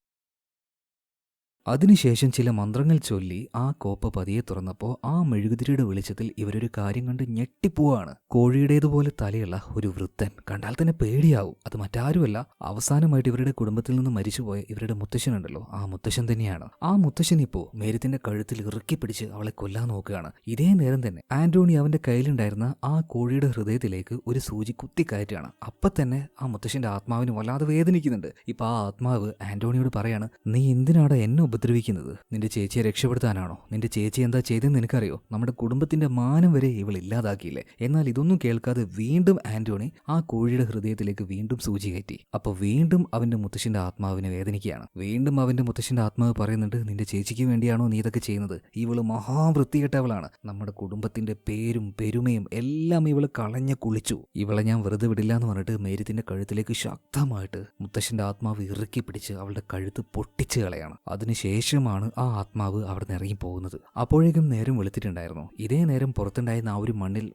Speaker 1: അതിനുശേഷം ചില മന്ത്രങ്ങൾ ചൊല്ലി ആ കോപ്പ പതിയെ തുറന്നപ്പോൾ ആ മെഴുകുതിരിയുടെ വെളിച്ചത്തിൽ ഇവരൊരു കാര്യം കണ്ട് ഞെട്ടിപ്പോവാണ്. കോഴിയുടേതുപോലെ തലയുള്ള ഒരു വൃദ്ധൻ. കണ്ടാൽ തന്നെ പേടിയാവും. അത് മറ്റാരുമല്ല, അവസാനമായിട്ട് ഇവരുടെ കുടുംബത്തിൽ നിന്ന് മരിച്ചുപോയ ഇവരുടെ മുത്തശ്ശനുണ്ടല്ലോ, ആ മുത്തശ്ശൻ തന്നെയാണ്. ആ മുത്തശ്ശൻ ഇപ്പോൾ മേരിത്തിന്റെ കഴുത്തിൽ ഇറുക്കി പിടിച്ച് അവളെ കൊല്ലാൻ നോക്കുകയാണ്. ഇതേ നേരം തന്നെ ആന്റോണി അവന്റെ കയ്യിലുണ്ടായിരുന്ന ആ കോഴിയുടെ ഹൃദയത്തിലേക്ക് ഒരു സൂചി കുത്തിക്കയറ്റുകയാണ്. അപ്പൊ തന്നെ ആ മുത്തശ്ശന്റെ ആത്മാവിന് വല്ലാതെ വേദനിക്കുന്നുണ്ട്. ഇപ്പൊ ആ ആത്മാവ് ആന്റോണിയോട് പറയാണ്, നീ എന്തിനാണ് എന്നെ ഉപദ്രവിക്കുന്നത്? നിന്റെ ചേച്ചിയെ രക്ഷപ്പെടുത്താനാണോ? നിന്റെ ചേച്ചി എന്താ ചെയ്തെന്ന് നിനക്കറിയോ? നമ്മുടെ കുടുംബത്തിന്റെ മാനം വരെ ഇവൾ ഇല്ലാതാക്കിയില്ലേ? എന്നാൽ ഇതൊന്നും കേൾക്കാതെ വീണ്ടും ആന്റോണി ആ കോഴിയുടെ ഹൃദയത്തിലേക്ക് വീണ്ടും സൂചി കയറ്റി. അപ്പൊ വീണ്ടും അവന്റെ മുത്തശ്ശന്റെ ആത്മാവിനെ വേദനിക്കുകയാണ്. വീണ്ടും അവന്റെ മുത്തശ്ശന്റെ ആത്മാവ് പറയുന്നുണ്ട്, നിന്റെ ചേച്ചിക്ക് വേണ്ടിയാണോ നീ ഇതൊക്കെ ചെയ്യുന്നത്? ഇവള് മഹാവൃത്തികെട്ടവളാണ്. നമ്മുടെ കുടുംബത്തിന്റെ പേരും പെരുമയും എല്ലാം ഇവള് കളഞ്ഞ കുളിച്ചു. ഇവളെ ഞാൻ വെറുതെ വിടില്ല എന്ന് പറഞ്ഞിട്ട് മേരിത്തിന്റെ കഴുത്തിലേക്ക് ശക്തമായിട്ട് മുത്തശ്ശന്റെ ആത്മാവ് ഇറുക്കി പിടിച്ച് അവളുടെ കഴുത്ത് പൊട്ടിച്ചു കളയാണ്. അതിനുശേഷം ശേഷമാണ് ആ ആത്മാവ് അവിടെ നിന്ന് ഇറങ്ങി പോകുന്നത്. അപ്പോഴേക്കും നേരം വെളുത്തിട്ടുണ്ടായിരുന്നു. ഇതേ നേരം പുറത്തുണ്ടായിരുന്ന ആ ഒരു മണ്ണിൽ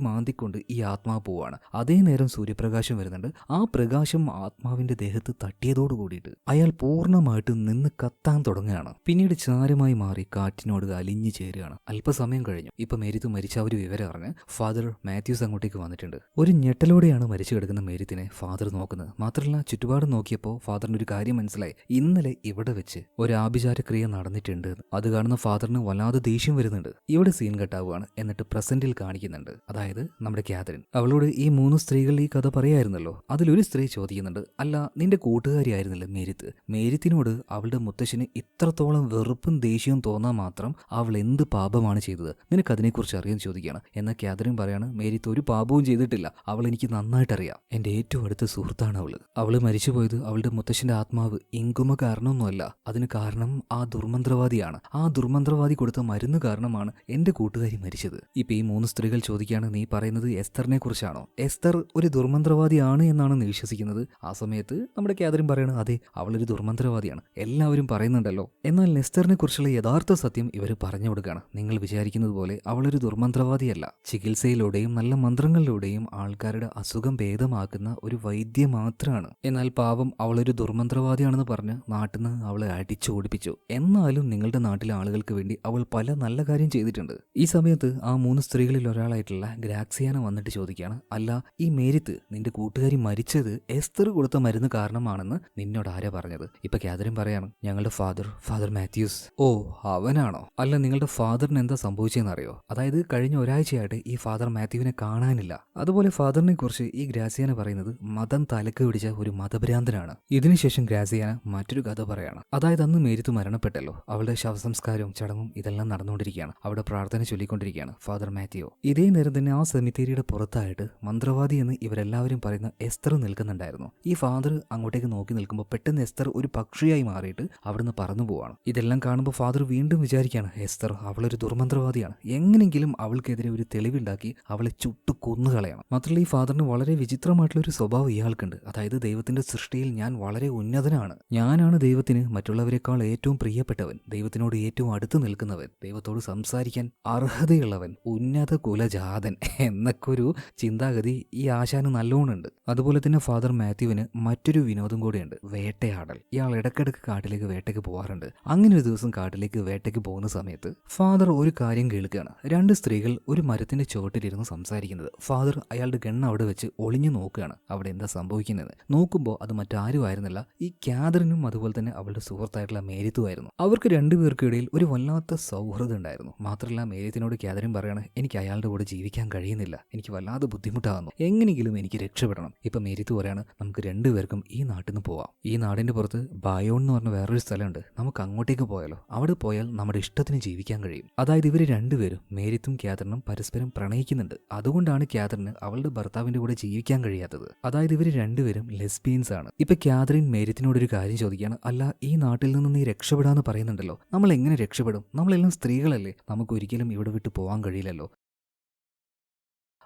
Speaker 1: മാന്തിക്കൊണ്ട് ഈ ആത്മാവ് പോവാണ്. അതേ നേരം സൂര്യപ്രകാശം വരുന്നുണ്ട്. ആ പ്രകാശം ആത്മാവിന്റെ ദേഹത്ത് തട്ടിയതോട് കൂടിയിട്ട് അയാൾ പൂർണ്ണമായിട്ട് നിന്ന് കത്താൻ തുടങ്ങുകയാണ്. പിന്നീട് ചാരമായി മാറി കാറ്റിനോട് അലിഞ്ഞു ചേരുകയാണ്. അല്പസമയം കഴിഞ്ഞു. ഇപ്പൊ മേരിത്ത് മരിച്ച ഒരു വിവരം അറിഞ്ഞ് ഫാദർ മാത്യൂസ് അങ്ങോട്ടേക്ക് വന്നിട്ടുണ്ട്. ഒരു ഞെട്ടലോടെയാണ് മരിച്ചു കിടക്കുന്ന മേരിത്തിനെ ഫാദർ നോക്കുന്നത്. മാത്രമല്ല ചുറ്റുപാട് നോക്കിയപ്പോൾ ഫാദറിന് ഒരു കാര്യം മനസ്സിലായി. ഇന്നലെ ഇവിടെ വെച്ച് ഒരു ആഭിചാരക്രിയ നടന്നിട്ടുണ്ട്. അത് കാണുന്ന ഫാദറിന് വല്ലാതെ ദേഷ്യം വരുന്നുണ്ട്. ഇവിടെ സീൻ കട്ടാവുകയാണ്. എന്നിട്ട് പ്രസന്റിൽ കാണിക്കുന്നുണ്ട്. അതായത് നമ്മുടെ കാതറിൻ അവളോട് ഈ 3 സ്ത്രീകൾ ഈ കഥ പറയായിരുന്നല്ലോ. അതിലൊരു സ്ത്രീ ചോദിക്കുന്നുണ്ട്, അല്ല നിന്റെ കൂട്ടുകാരിയായിരുന്നില്ല മേരിത്ത്? മേരിത്തിനോട് അവളുടെ മുത്തശ്ശന് ഇത്രത്തോളം വെറുപ്പും ദേഷ്യവും തോന്നാൻ മാത്രം അവൾ എന്ത് പാപമാണ് ചെയ്തത്? നിനക്ക് അതിനെക്കുറിച്ച് അറിയാൻ ചോദിക്കുകയാണ്. എന്നാൽ കാതറിൻ പറയാണ്, മേരിത്ത് ഒരു പാപവും ചെയ്തിട്ടില്ല. അവൾ എനിക്ക് നന്നായിട്ടറിയാം. എന്റെ ഏറ്റവും അടുത്ത സുഹൃത്താണ് അവള് മരിച്ചുപോയത് അവളുടെ മുത്തശ്ശന്റെ ആത്മാവ് ഇങ്കുമ കാരണമൊന്നുമല്ല. അതിന് കാരണം ആ ദുർമന്ത്രവാദിയാണ്. ആ ദുർമന്ത്രവാദി കൊടുത്ത മരുന്ന് കാരണമാണ് എന്റെ കൂട്ടുകാരി മരിച്ചത്. ഇപ്പൊ ഈ 3 സ്ത്രീകൾ ചോദിക്കുകയാണ്, നീ പറയുന്നത് എസ്തറിനെ കുറിച്ചാണോ? എസ്തർ ഒരു ദുർമന്ത്രവാദിയാണ് എന്നാണ് നീ വിശ്വസിക്കുന്നത്? ആ സമയത്ത് നമ്മുടെ കാതറിൻ പറയാണ്, അതെ അവളൊരു ദുർമന്ത്രവാദിയാണ്, എല്ലാവരും പറയുന്നുണ്ടല്ലോ. എന്നാൽ നെസ്തറിനെ കുറിച്ചുള്ള യഥാർത്ഥ സത്യം ഇവർ പറഞ്ഞു കൊടുക്കുകയാണ്. നിങ്ങൾ വിചാരിക്കുന്നത് പോലെ അവളൊരു ദുർമന്ത്രവാദിയല്ല. ചികിത്സയിലൂടെയും നല്ല മന്ത്രങ്ങളിലൂടെയും ആൾക്കാരുടെ അസുഖം ഭേദമാക്കുന്ന ഒരു വൈദ്യ മാത്രമാണ്. എന്നാൽ പാവം അവളൊരു ദുർമന്ത്രവാദിയാണെന്ന് പറഞ്ഞ് നാട്ടിൽ നിന്ന് അവളെ അടിച്ചു ഓടിപ്പിച്ചു. എന്നാലും നിങ്ങളുടെ നാട്ടിലെ ആളുകൾക്ക് വേണ്ടി അവൾ പല നല്ല കാര്യം ചെയ്തിട്ടുണ്ട്. ഈ സമയത്ത് ആ 3 സ്ത്രീകളിൽ ഒരാളായിട്ടുള്ള ഗ്രാക്സിയാന വന്നിട്ട് ചോദിക്കുകയാണ്, അല്ല ഈ മേരിത്ത് നിന്റെ കൂട്ടുകാരി മരിച്ചത് എസ്തർ കൊടുത്ത മരുന്ന് കാരണമാണെന്ന് നിന്നോട് ആരാ പറഞ്ഞത്? ഇപ്പൊ കാതറിൻ പറയാണ്, ഞങ്ങളുടെ ഫാദർ മാത്യൂസ്. ഓ അവനാണോ? അല്ല നിങ്ങളുടെ ഫാദറിന് എന്താ സംഭവിച്ചതെന്നറിയോ? അതായത് കഴിഞ്ഞ ഒരാഴ്ചയായിട്ട് ഈ ഫാദർ മാത്യുവിനെ കാണാനില്ല. അതുപോലെ ഫാദറിനെ കുറിച്ച് ഈ ഗ്രാസിയാന പറയുന്നത് മതം തലക്ക് പിടിച്ച ഒരു മതഭ്രാന്തനാണ്. ഇതിനുശേഷം ഗ്രാസിയാന മറ്റൊരു കഥ പറയാണ്. അതായത് അന്ന് മേരിത്ത് മരണപ്പെട്ടല്ലോ, അവളുടെ ശവസംസ്കാരവും ചടങ്ങും ഇതെല്ലാം നടന്നുകൊണ്ടിരിക്കുകയാണ്. അവിടെ പ്രാർത്ഥന ചൊല്ലിക്കൊണ്ടിരിക്കുകയാണ് ഫാദർ മാത്യു. ഇതേ നേരം തന്നെ ആ സെമിത്തേരിയുടെ പുറത്തായിട്ട് മന്ത്രവാദി എന്ന് ഇവരെല്ലാവരും പറയുന്ന എസ്തർ നിൽക്കുന്നുണ്ടായിരുന്നു. ഈ ഫാദർ അങ്ങോട്ടേക്ക് നോക്കി നിൽക്കുമ്പോൾ പെട്ടെന്ന് എസ്തർ ഒരു പക്ഷിയായി മാറിയിട്ട് അവിടുന്ന് പറന്നു പോവാണ്. ഇതെല്ലാം കാണുമ്പോൾ ഫാദർ വീണ്ടും വിചാരിക്കുകയാണ്, എസ്തർ അവളൊരു ദുർമന്ത്രവാദിയാണ്, എങ്ങനെങ്കിലും അവൾക്കെതിരെ ഒരു തെളിവുണ്ടാക്കി അവളെ ചുട്ടു കൊന്നുകളയണം. മാത്രമല്ല ഈ ഫാദറിന് വളരെ വിചിത്രമായിട്ടുള്ള ഒരു സ്വഭാവം ഇയാൾക്കുണ്ട്. അതായത് ദൈവത്തിന്റെ സൃഷ്ടിയിൽ ഞാൻ വളരെ ഉന്നതനാണ്, ഞാനാണ് ദൈവത്തിന് മറ്റുള്ളവരെക്കാൾ ഏറ്റവും പ്രിയപ്പെട്ടവൻ, ദൈവത്തിനോട് ഏറ്റവും അടുത്ത് നിൽക്കുന്നവൻ, ദൈവത്തോട് സംസാരിക്കാൻ അർഹതയുള്ളവൻ, ഉന്നത കുലജാതൻ എന്നൊക്കെ ഒരു ചിന്താഗതി ഈ ആശാന് നല്ലോണുണ്ട്. അതുപോലെ തന്നെ ഫാദർ മാത്യുവിന് മറ്റൊരു വിനോദം കൂടിയുണ്ട്, വേട്ടയാടൽ. ഇയാൾ ഇടയ്ക്കിടയ്ക്ക് കാട്ടിലേക്ക് വേട്ടയ്ക്ക് പോകാറുണ്ട്. അങ്ങനെ ഒരു ദിവസം കാട്ടിലേക്ക് വേട്ടയ്ക്ക് പോകുന്ന സമയത്ത് ഫാദർ ഒരു കാര്യം കേൾക്കുകയാണ്. 2 സ്ത്രീകൾ ഒരു മരത്തിന്റെ ചുവട്ടിലിരുന്ന് സംസാരിക്കുന്നത്. ഫാദർ അയാളുടെ ഗണ്ണ് അവിടെ വെച്ച് ഒളിഞ്ഞു നോക്കുകയാണ്, അവിടെ എന്താ സംഭവിക്കുന്നത്. നോക്കുമ്പോൾ അത് മറ്റാരും ആയിരുന്നില്ല, ഈ കാതറിനും അതുപോലെ തന്നെ അവളുടെ സുഹൃത്തായിട്ടുള്ള മേരിത്തുമായിരുന്നു. അവർക്ക് 2 പേർക്കിടയിൽ ഒരു വല്ലാത്ത സൗഹൃദം ഉണ്ടായിരുന്നു. മാത്രമല്ല മേരിത്തിനോട് കാതറിൻ പറയാണ്, എനിക്ക് അയാളുടെ കൂടെ ജീവിക്കാൻ കഴിയുന്നില്ല, എനിക്ക് വല്ലാതെ ബുദ്ധിമുട്ടാകുന്നു, എങ്ങനെയെങ്കിലും എനിക്ക് രക്ഷപ്പെടണം. ഇപ്പൊ മേരിത്ത് പറയാണ്, നമുക്ക് 2 പേർക്കും ഈ നാട്ടിൽ നിന്ന് പോവാം. ഈ നാടിന്റെ പുറത്ത് ബയോൺ എന്ന് പറഞ്ഞ വേറൊരു സ്ഥലമുണ്ട്, നമുക്ക് അങ്ങോട്ടേക്ക് പോയാലോ? അവിടെ പോയാൽ നമ്മുടെ ഇഷ്ടത്തിന് ജീവിക്കാൻ കഴിയും. അതായത് ഇവർ 2 പേരും മേരിത്തും കാതറിനും പരസ്പരം പ്രണയിക്കുന്നുണ്ട്. അതുകൊണ്ടാണ് കാതറിന് അവളുടെ ഭർത്താവിന്റെ കൂടെ ജീവിക്കാൻ കഴിയാത്തത്. അതായത് ഇവർ 2 പേരും ലെസ്ബിയൻസ് ആണ്. ഇപ്പൊ കാതറിൻ മേരിത്തിനോടൊരു കാര്യം ചോദിക്കുകയാണ്, അല്ല ഈ നാട്ടിൽ നിന്ന് നീ രക്ഷപ്പെടാന്ന് പറയുന്നുണ്ടല്ലോ, നമ്മൾ എങ്ങനെ രക്ഷപ്പെടും? നമ്മളെല്ലാം സ്ത്രീകളല്ലേ, നമുക്ക് ഒരിക്കലും ഇവിടെ വിട്ടു പോകാൻ കഴിയില്ലല്ലോ.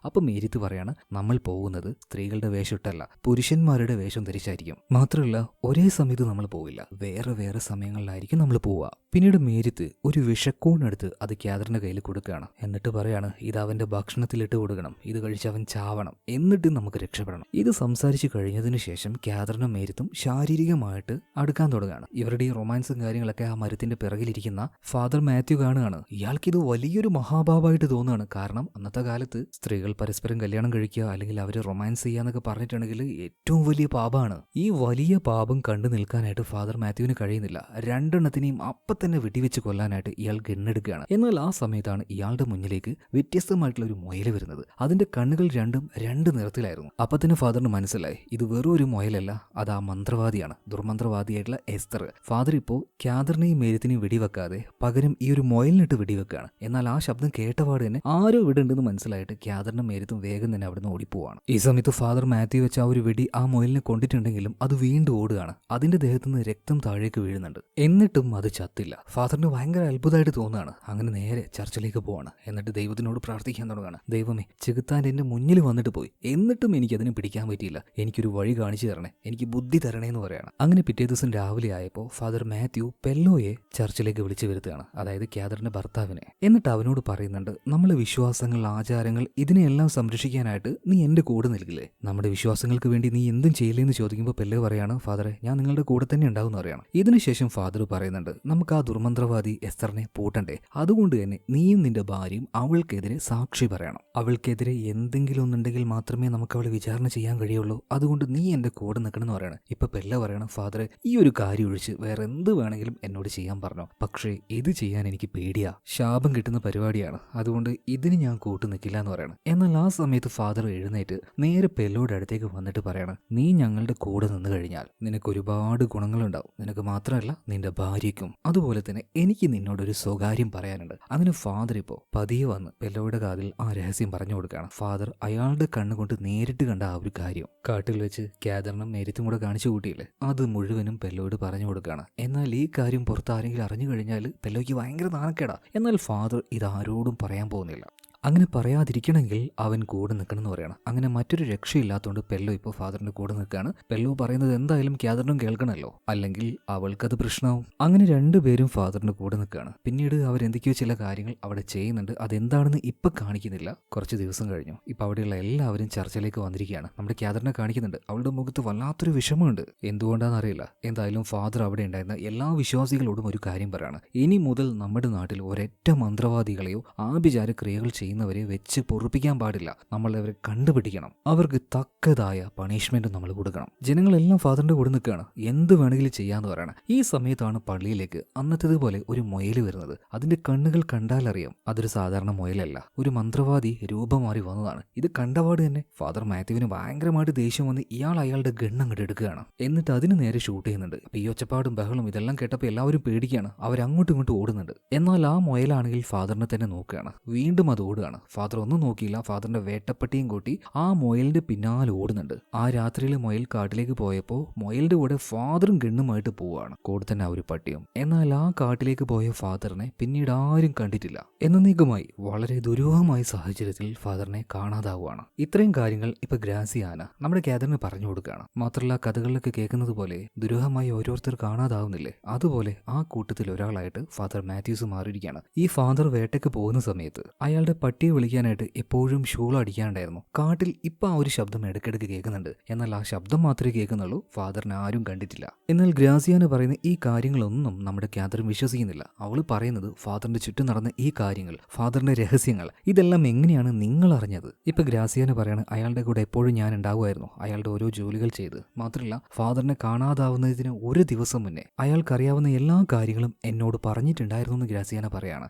Speaker 1: അപ്പം മേരിത്ത് പറയാണ്, നമ്മൾ പോകുന്നത് സ്ത്രീകളുടെ വേഷമിട്ടല്ല, പുരുഷന്മാരുടെ വേഷം ധരിച്ചായിരിക്കും. മാത്രമല്ല ഒരേ സമയത്ത് നമ്മൾ പോവില്ല, വേറെ വേറെ സമയങ്ങളിലായിരിക്കും നമ്മൾ പോവുക. പിന്നീട് മേരിത്ത് ഒരു വിഷക്കൂണെടുത്ത് അത് കാതറിന്റെ കയ്യിൽ കൊടുക്കുകയാണ്. എന്നിട്ട് പറയാണ്, ഇത് അവന്റെ ഭക്ഷണത്തിലിട്ട് കൊടുക്കണം, ഇത് കഴിച്ച് അവൻ ചാവണം, എന്നിട്ട് നമുക്ക് രക്ഷപ്പെടണം. ഇത് സംസാരിച്ചു കഴിഞ്ഞതിന് ശേഷം കാതറിനും മേരിത്തും ശാരീരികമായിട്ട് അടുക്കാൻ തുടങ്ങുകയാണ്. ഇവരുടെ ഈ റൊമാൻസും കാര്യങ്ങളൊക്കെ ആ മരത്തിന്റെ പിറകിലിരിക്കുന്ന ഫാദർ മാത്യു കാണുകയാണ്. ഇയാൾക്കിത് വലിയൊരു മഹാഭാവമായിട്ട് തോന്നുകയാണ്. കാരണം അന്നത്തെ കാലത്ത് സ്ത്രീകൾ പരസ്പരം കല്യാണം കഴിക്കുക അല്ലെങ്കിൽ അവർ റൊമാൻസ് ചെയ്യാന്നൊക്കെ പറഞ്ഞിട്ടുണ്ടെങ്കിൽ ഏറ്റവും വലിയ പാപമാണ്. ഈ വലിയ പാപം കണ്ടു നിൽക്കാനായിട്ട് ഫാദർ മാത്യുവിന് കഴിയുന്നില്ല. 2 എണ്ണത്തിനെയും അപ്പം തന്നെ വെടിവെച്ച് കൊല്ലാനായിട്ട് ഇയാൾ ഗണ്ണെടുക്കുകയാണ്. എന്നാൽ ആ സമയത്താണ് ഇയാളുടെ മുന്നിലേക്ക് വ്യത്യസ്തമായിട്ടുള്ള ഒരു മുയൽ വരുന്നത്. അതിന്റെ കണ്ണുകൾ രണ്ടും 2 നിറത്തിലായിരുന്നു. അപ്പൊ തന്നെ ഫാദറിന് മനസ്സിലായി, ഇത് വെറും ഒരു മുയലല്ല, അത് ആ മന്ത്രവാദിയാണ്, ദുർമന്ത്രവാദിയായിട്ടുള്ള എസ്തർ. ഫാദർ ഇപ്പോൾ കാതറിനെയും മേരിത്തിനെയും വെടിവെക്കാതെ പകരം ഈ ഒരു മുയലിനിട്ട് വെടിവെക്കുകയാണ്. എന്നാൽ ആ ശബ്ദം കേട്ടപാട് തന്നെ ആരോ ഇവിടെ ഉണ്ടെന്ന് മനസ്സിലായിട്ട് കാതറിനും കാരണം മേരിത്തും വേഗം തന്നെ അവിടുന്ന് ഓടിപ്പോവാണ്. ഈ സമയത്ത് ഫാദർ മാത്യു വെച്ച ആ ഒരു വെടി ആ മുയലിനെ കൊണ്ടിട്ടുണ്ടെങ്കിലും അത് വീണ്ടും ഓടുകയാണ്. അതിന്റെ ദേഹത്തു നിന്ന് രക്തം താഴേക്ക് വീഴുന്നുണ്ട്. എന്നിട്ടും അത് ചത്തില്ല. ഫാദറിന് ഭയങ്കര അത്ഭുതമായിട്ട് തോന്നുകയാണ്. അങ്ങനെ നേരെ ചർച്ചിലേക്ക് പോവാണ്. എന്നിട്ട് ദൈവത്തിനോട് പ്രാർത്ഥിക്കാൻ തുടങ്ങുകയാണ്. ദൈവമേ, ചെകുത്താൻ എന്റെ മുന്നിൽ വന്നിട്ട് പോയി, എന്നിട്ടും എനിക്കതിനെ പിടിക്കാൻ പറ്റിയില്ല. എനിക്കൊരു വഴി കാണിച്ചു തരണേ, എനിക്ക് ബുദ്ധി തരണേ എന്ന് പറയാണ്. അങ്ങനെ പിറ്റേ ദിവസം രാവിലെ ആയപ്പോൾ ഫാദർ മാത്യു പെല്ലോയെ ചർച്ചിലേക്ക് വിളിച്ചു വരുത്തുകയാണ്, അതായത് ക്യാദറിന്റെ ഭർത്താവിനെ. എന്നിട്ട് അവനോട് പറയുന്നുണ്ട്, നമ്മളെ വിശ്വാസങ്ങൾ, ആചാരങ്ങൾ, ഇതിനെയെല്ലാം സംരക്ഷിക്കാനായിട്ട് നീ എന്റെ കൂടെ നിൽക്കില്ലേ? നമ്മുടെ വിശ്വാസങ്ങൾക്ക് വേണ്ടി നീ എന്തും ചെയ്യില്ലെന്ന് ചോദിക്കുമ്പോൾ പെല്ലോ പറയാണ്, ഫാദറെ, ഞാൻ നിങ്ങളുടെ കൂടെ തന്നെ ഉണ്ടാവും എന്ന് പറയണം. ഇതിനുശേഷം ഫാദർ പറയുന്നുണ്ട്, നമുക്ക് ആ ദുർമന്ത്രവാദി എസ്തറിനെ പൂട്ടണ്ടേ? അതുകൊണ്ട് തന്നെ നീയും നിന്റെ ഭാര്യയും അവൾക്കെതിരെ സാക്ഷി പറയണം. അവൾക്കെതിരെ എന്തെങ്കിലും ഒന്നുണ്ടെങ്കിൽ മാത്രമേ നമുക്ക് അവളെ വിചാരണ ചെയ്യാൻ കഴിയുള്ളൂ. അതുകൊണ്ട് നീ എന്റെ കൂടെ നിൽക്കണം എന്ന് പറയണം. ഇപ്പൊ പെല്ല പറയണം, ഫാദറെ, ഈ ഒരു കാര്യം ഒഴിച്ച് വേറെ എന്ത് വേണമെങ്കിലും എന്നോട് ചെയ്യാൻ പറഞ്ഞു. പക്ഷേ ഇത് ചെയ്യാൻ എനിക്ക് പേടിയാ, ശാപം കിട്ടുന്ന പരിപാടിയാണ്. അതുകൊണ്ട് ഇതിന് ഞാൻ കൂട്ടു നിൽക്കില്ല എന്ന് പറയണം. എന്നാൽ ആ സമയത്ത് ഫാദർ എഴുന്നേറ്റ് നേരെ പെല്ലോയുടെ അടുത്തേക്ക് വന്നിട്ട് പറയണം, നീ ഞങ്ങളുടെ കൂടെ നിന്ന് കഴിഞ്ഞാൽ നിനക്ക് ഒരുപാട് ഗുണങ്ങളുണ്ടാവും. നിനക്ക് മാത്രമല്ല, നിന്റെ ഭാര്യയ്ക്കും. അതുപോലെ തന്നെ എനിക്ക് നിന്നോടൊരു സ്വകാര്യം പറയാനുണ്ട്. അങ്ങനെ ഫാദർ ഇപ്പോൾ പതിയെ വന്ന് പെല്ലോയുടെ കാതിൽ ആ രഹസ്യം പറഞ്ഞു കൊടുക്കുകയാണ്. ഫാദർ അയാളുടെ കണ്ണുകൊണ്ട് നേരിട്ട് കണ്ട ആ ഒരു കാര്യം കാട്ടിൽ വെച്ച് ക്യാദറിനും മേരിത്തും കൂടെ കാണിച്ചു കൂട്ടിയില്ലേ, അത് മുഴുവനും പെല്ലോയോട് പറഞ്ഞു കൊടുക്കുകയാണ്. എന്നാൽ ഈ കാര്യം പുറത്ത് ആരെങ്കിലും അറിഞ്ഞു കഴിഞ്ഞാൽ പെല്ലോയ്ക്ക് ഭയങ്കര നാണക്കേടാ. എന്നാൽ ഫാദർ ഇതാരോടും പറയാൻ പോകുന്നില്ല. അങ്ങനെ പറയാതിരിക്കണമെങ്കിൽ അവൻ കൂടെ നിൽക്കണം എന്ന് പറയണം. അങ്ങനെ മറ്റൊരു രക്ഷയില്ലാത്തതുകൊണ്ട് പെല്ലോ ഇപ്പോൾ ഫാദറിന്റെ കൂടെ നിൽക്കുകയാണ്. പെല്ലോ പറയുന്നത് എന്തായാലും ക്യാദറിനും കേൾക്കണമല്ലോ, അല്ലെങ്കിൽ അവൾക്കത് പ്രശ്നമാവും. അങ്ങനെ രണ്ടുപേരും ഫാദറിന്റെ കൂടെ നിൽക്കുകയാണ്. പിന്നീട് അവരെന്തൊക്കെയോ ചില കാര്യങ്ങൾ അവിടെ ചെയ്യുന്നുണ്ട്. അതെന്താണെന്ന് ഇപ്പൊ കാണിക്കുന്നില്ല. കുറച്ച് ദിവസം കഴിഞ്ഞു. ഇപ്പൊ അവിടെയുള്ള എല്ലാവരും ചർച്ചയിലേക്ക് വന്നിരിക്കുകയാണ്. നമ്മുടെ ക്യാദറിനെ കാണിക്കുന്നുണ്ട്. അവളുടെ മുഖത്ത് വല്ലാത്തൊരു വിഷമമുണ്ട്. എന്തുകൊണ്ടാണെന്ന് അറിയില്ല. എന്തായാലും ഫാദർ അവിടെ ഉണ്ടായിരുന്ന എല്ലാ വിശ്വാസികളോടും ഒരു കാര്യം പറയാണ്, ഇനി മുതൽ നമ്മുടെ നാട്ടിൽ ഒരൊറ്റ മന്ത്രവാദികളെയോ ആഭിചാര ക്രിയകൾ ചെയ്യുന്നവരെ വെച്ച് പൊറുപ്പിക്കാൻ പാടില്ല. നമ്മൾ അവരെ കണ്ടുപിടിക്കണം. അവർക്ക് തക്കതായ പണിഷ്മെന്റ് നമ്മൾ കൊടുക്കണം. ജനങ്ങളെല്ലാം ഫാദറിന്റെ കൂടെ നിൽക്കുകയാണ്. എന്ത് വേണമെങ്കിലും ചെയ്യാന്ന് പറയണം. ഈ സമയത്താണ് പള്ളിയിലേക്ക് അന്നത്തേതുപോലെ ഒരു മുയൽ വരുന്നത്. അതിന്റെ കണ്ണുകൾ കണ്ടാലറിയാം അതൊരു സാധാരണ മുയലല്ല, ഒരു മന്ത്രവാദി രൂപം മാറി വന്നതാണ്. ഇത് കണ്ടപാട് തന്നെ ഫാദർ മാത്യുവിന് ഭയങ്കരമായിട്ട് ദേഷ്യം വന്ന് ഇയാൾ അയാളുടെ ഗണ്ണങ്ങോട്ട് എടുക്കുകയാണ്. എന്നിട്ട് അതിന് നേരെ ഷൂട്ട് ചെയ്യുന്നുണ്ട്. അപ്പൊ ഈ ഒച്ചപ്പാടും ബഹളും ഇതെല്ലാം കേട്ടപ്പോൾ എല്ലാവരും പേടിക്കുകയാണ്. അവരങ്ങോട്ടും ഇങ്ങോട്ടും ഓടുന്നുണ്ട്. എന്നാൽ ആ മുയലാണെങ്കിൽ ഫാദറിനെ തന്നെ നോക്കുകയാണ്. വീണ്ടും അത് ഓടുകയാണ്. ഫാദർ ഒന്നും നോക്കിയില്ല. ഫാദറിന്റെ വേട്ടപ്പട്ടിയും കൂട്ടി ആ മുയലിന്റെ പിന്നാലെ ഓടുന്നുണ്ട്. ആ രാത്രിയിൽ മുയൽ കാട്ടിലേക്ക് പോയപ്പോൾ മുയലിന്റെ കൂടെ ഫാദറും ഗണ്ണുമായിട്ട് പോവുകയാണ്. കൂടെ തന്നെ ആ ഒരു പട്ടിയും. എന്നാൽ ആ കാട്ടിലേക്ക് പോയ ഫാദറിനെ പിന്നീട് ആരും കണ്ടിട്ടില്ല. എന്നേക്കുമായി വളരെ ദുരൂഹമായ സാഹചര്യത്തിൽ ഫാദറിനെ കാണാതാവുകയാണ്. ഇത്രയും കാര്യങ്ങൾ ഇപ്പൊ ഗ്രാസിയാന നമ്മുടെ ക്യാദറിന് പറഞ്ഞു കൊടുക്കുകയാണ്. മാത്രമല്ല കഥകളിലൊക്കെ കേൾക്കുന്നത് പോലെ ദുരൂഹമായി ഓരോരുത്തർ കാണാതാവുന്നില്ലേ, അതുപോലെ ആ കൂട്ടത്തിൽ ഒരാളായിട്ട് ഫാദർ മാത്യൂസ് മാറിയിരിക്കുകയാണ്. ഈ ഫാദർ വേട്ടയ്ക്ക് പോകുന്ന സമയത്ത് അയാളുടെ പട്ടിയെ വിളിക്കാനായിട്ട് എപ്പോഴും ഷൂൾ അടിക്കാണ്ടായിരുന്നു. കാട്ടിൽ ഇപ്പൊ ആ ഒരു ശബ്ദം ഇടയ്ക്കിടയ്ക്ക് കേൾക്കുന്നുണ്ട്. എന്നാൽ ആ ശബ്ദം മാത്രമേ കേൾക്കുന്നുള്ളൂ. ഫാദറിനെ ആരും കണ്ടിട്ടില്ല. എന്നാൽ ഗ്രാസിയാന പറയുന്ന ഈ കാര്യങ്ങളൊന്നും നമ്മുടെ ക്യാദറിൻ വിശ്വസിക്കുന്നില്ല. അവള് പറയുന്നത് ഫാദറിന്റെ ചുറ്റും നടന്ന ഈ കാര്യങ്ങൾ, ഫാദറിന്റെ രഹസ്യങ്ങൾ, ഇതെല്ലാം എങ്ങനെയാണ് നിങ്ങൾ അറിഞ്ഞത്? ഇപ്പൊ ഗ്രാസിയാന പറയാണ്, അയാളുടെ കൂടെ എപ്പോഴും ഞാൻ ഉണ്ടാവുമായിരുന്നു, അയാളുടെ ഓരോ ജോലികൾ ചെയ്ത്. മാത്രമല്ല ഫാദറിനെ കാണാതാവുന്നതിന് ഒരു ദിവസം മുന്നേ അയാൾക്കറിയാവുന്ന എല്ലാ കാര്യങ്ങളും എന്നോട് പറഞ്ഞിട്ടുണ്ടായിരുന്നു എന്ന് ഗ്രാസിയാന പറയാണ്.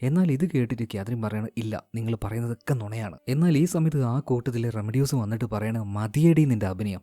Speaker 1: എന്നാൽ ഇത് കേട്ടിട്ട് ക്യാദറിൻ പറയണ, ഇല്ല, നിങ്ങൾ പറയുന്നതൊക്കെ നുണയാണ്. എന്നാൽ ഈ സമയത്ത് ആ കൂട്ടത്തിലെ റെമഡിയോസ് വന്നിട്ട് പറയണ, മതിയടി നിന്റെ അഭിനയം,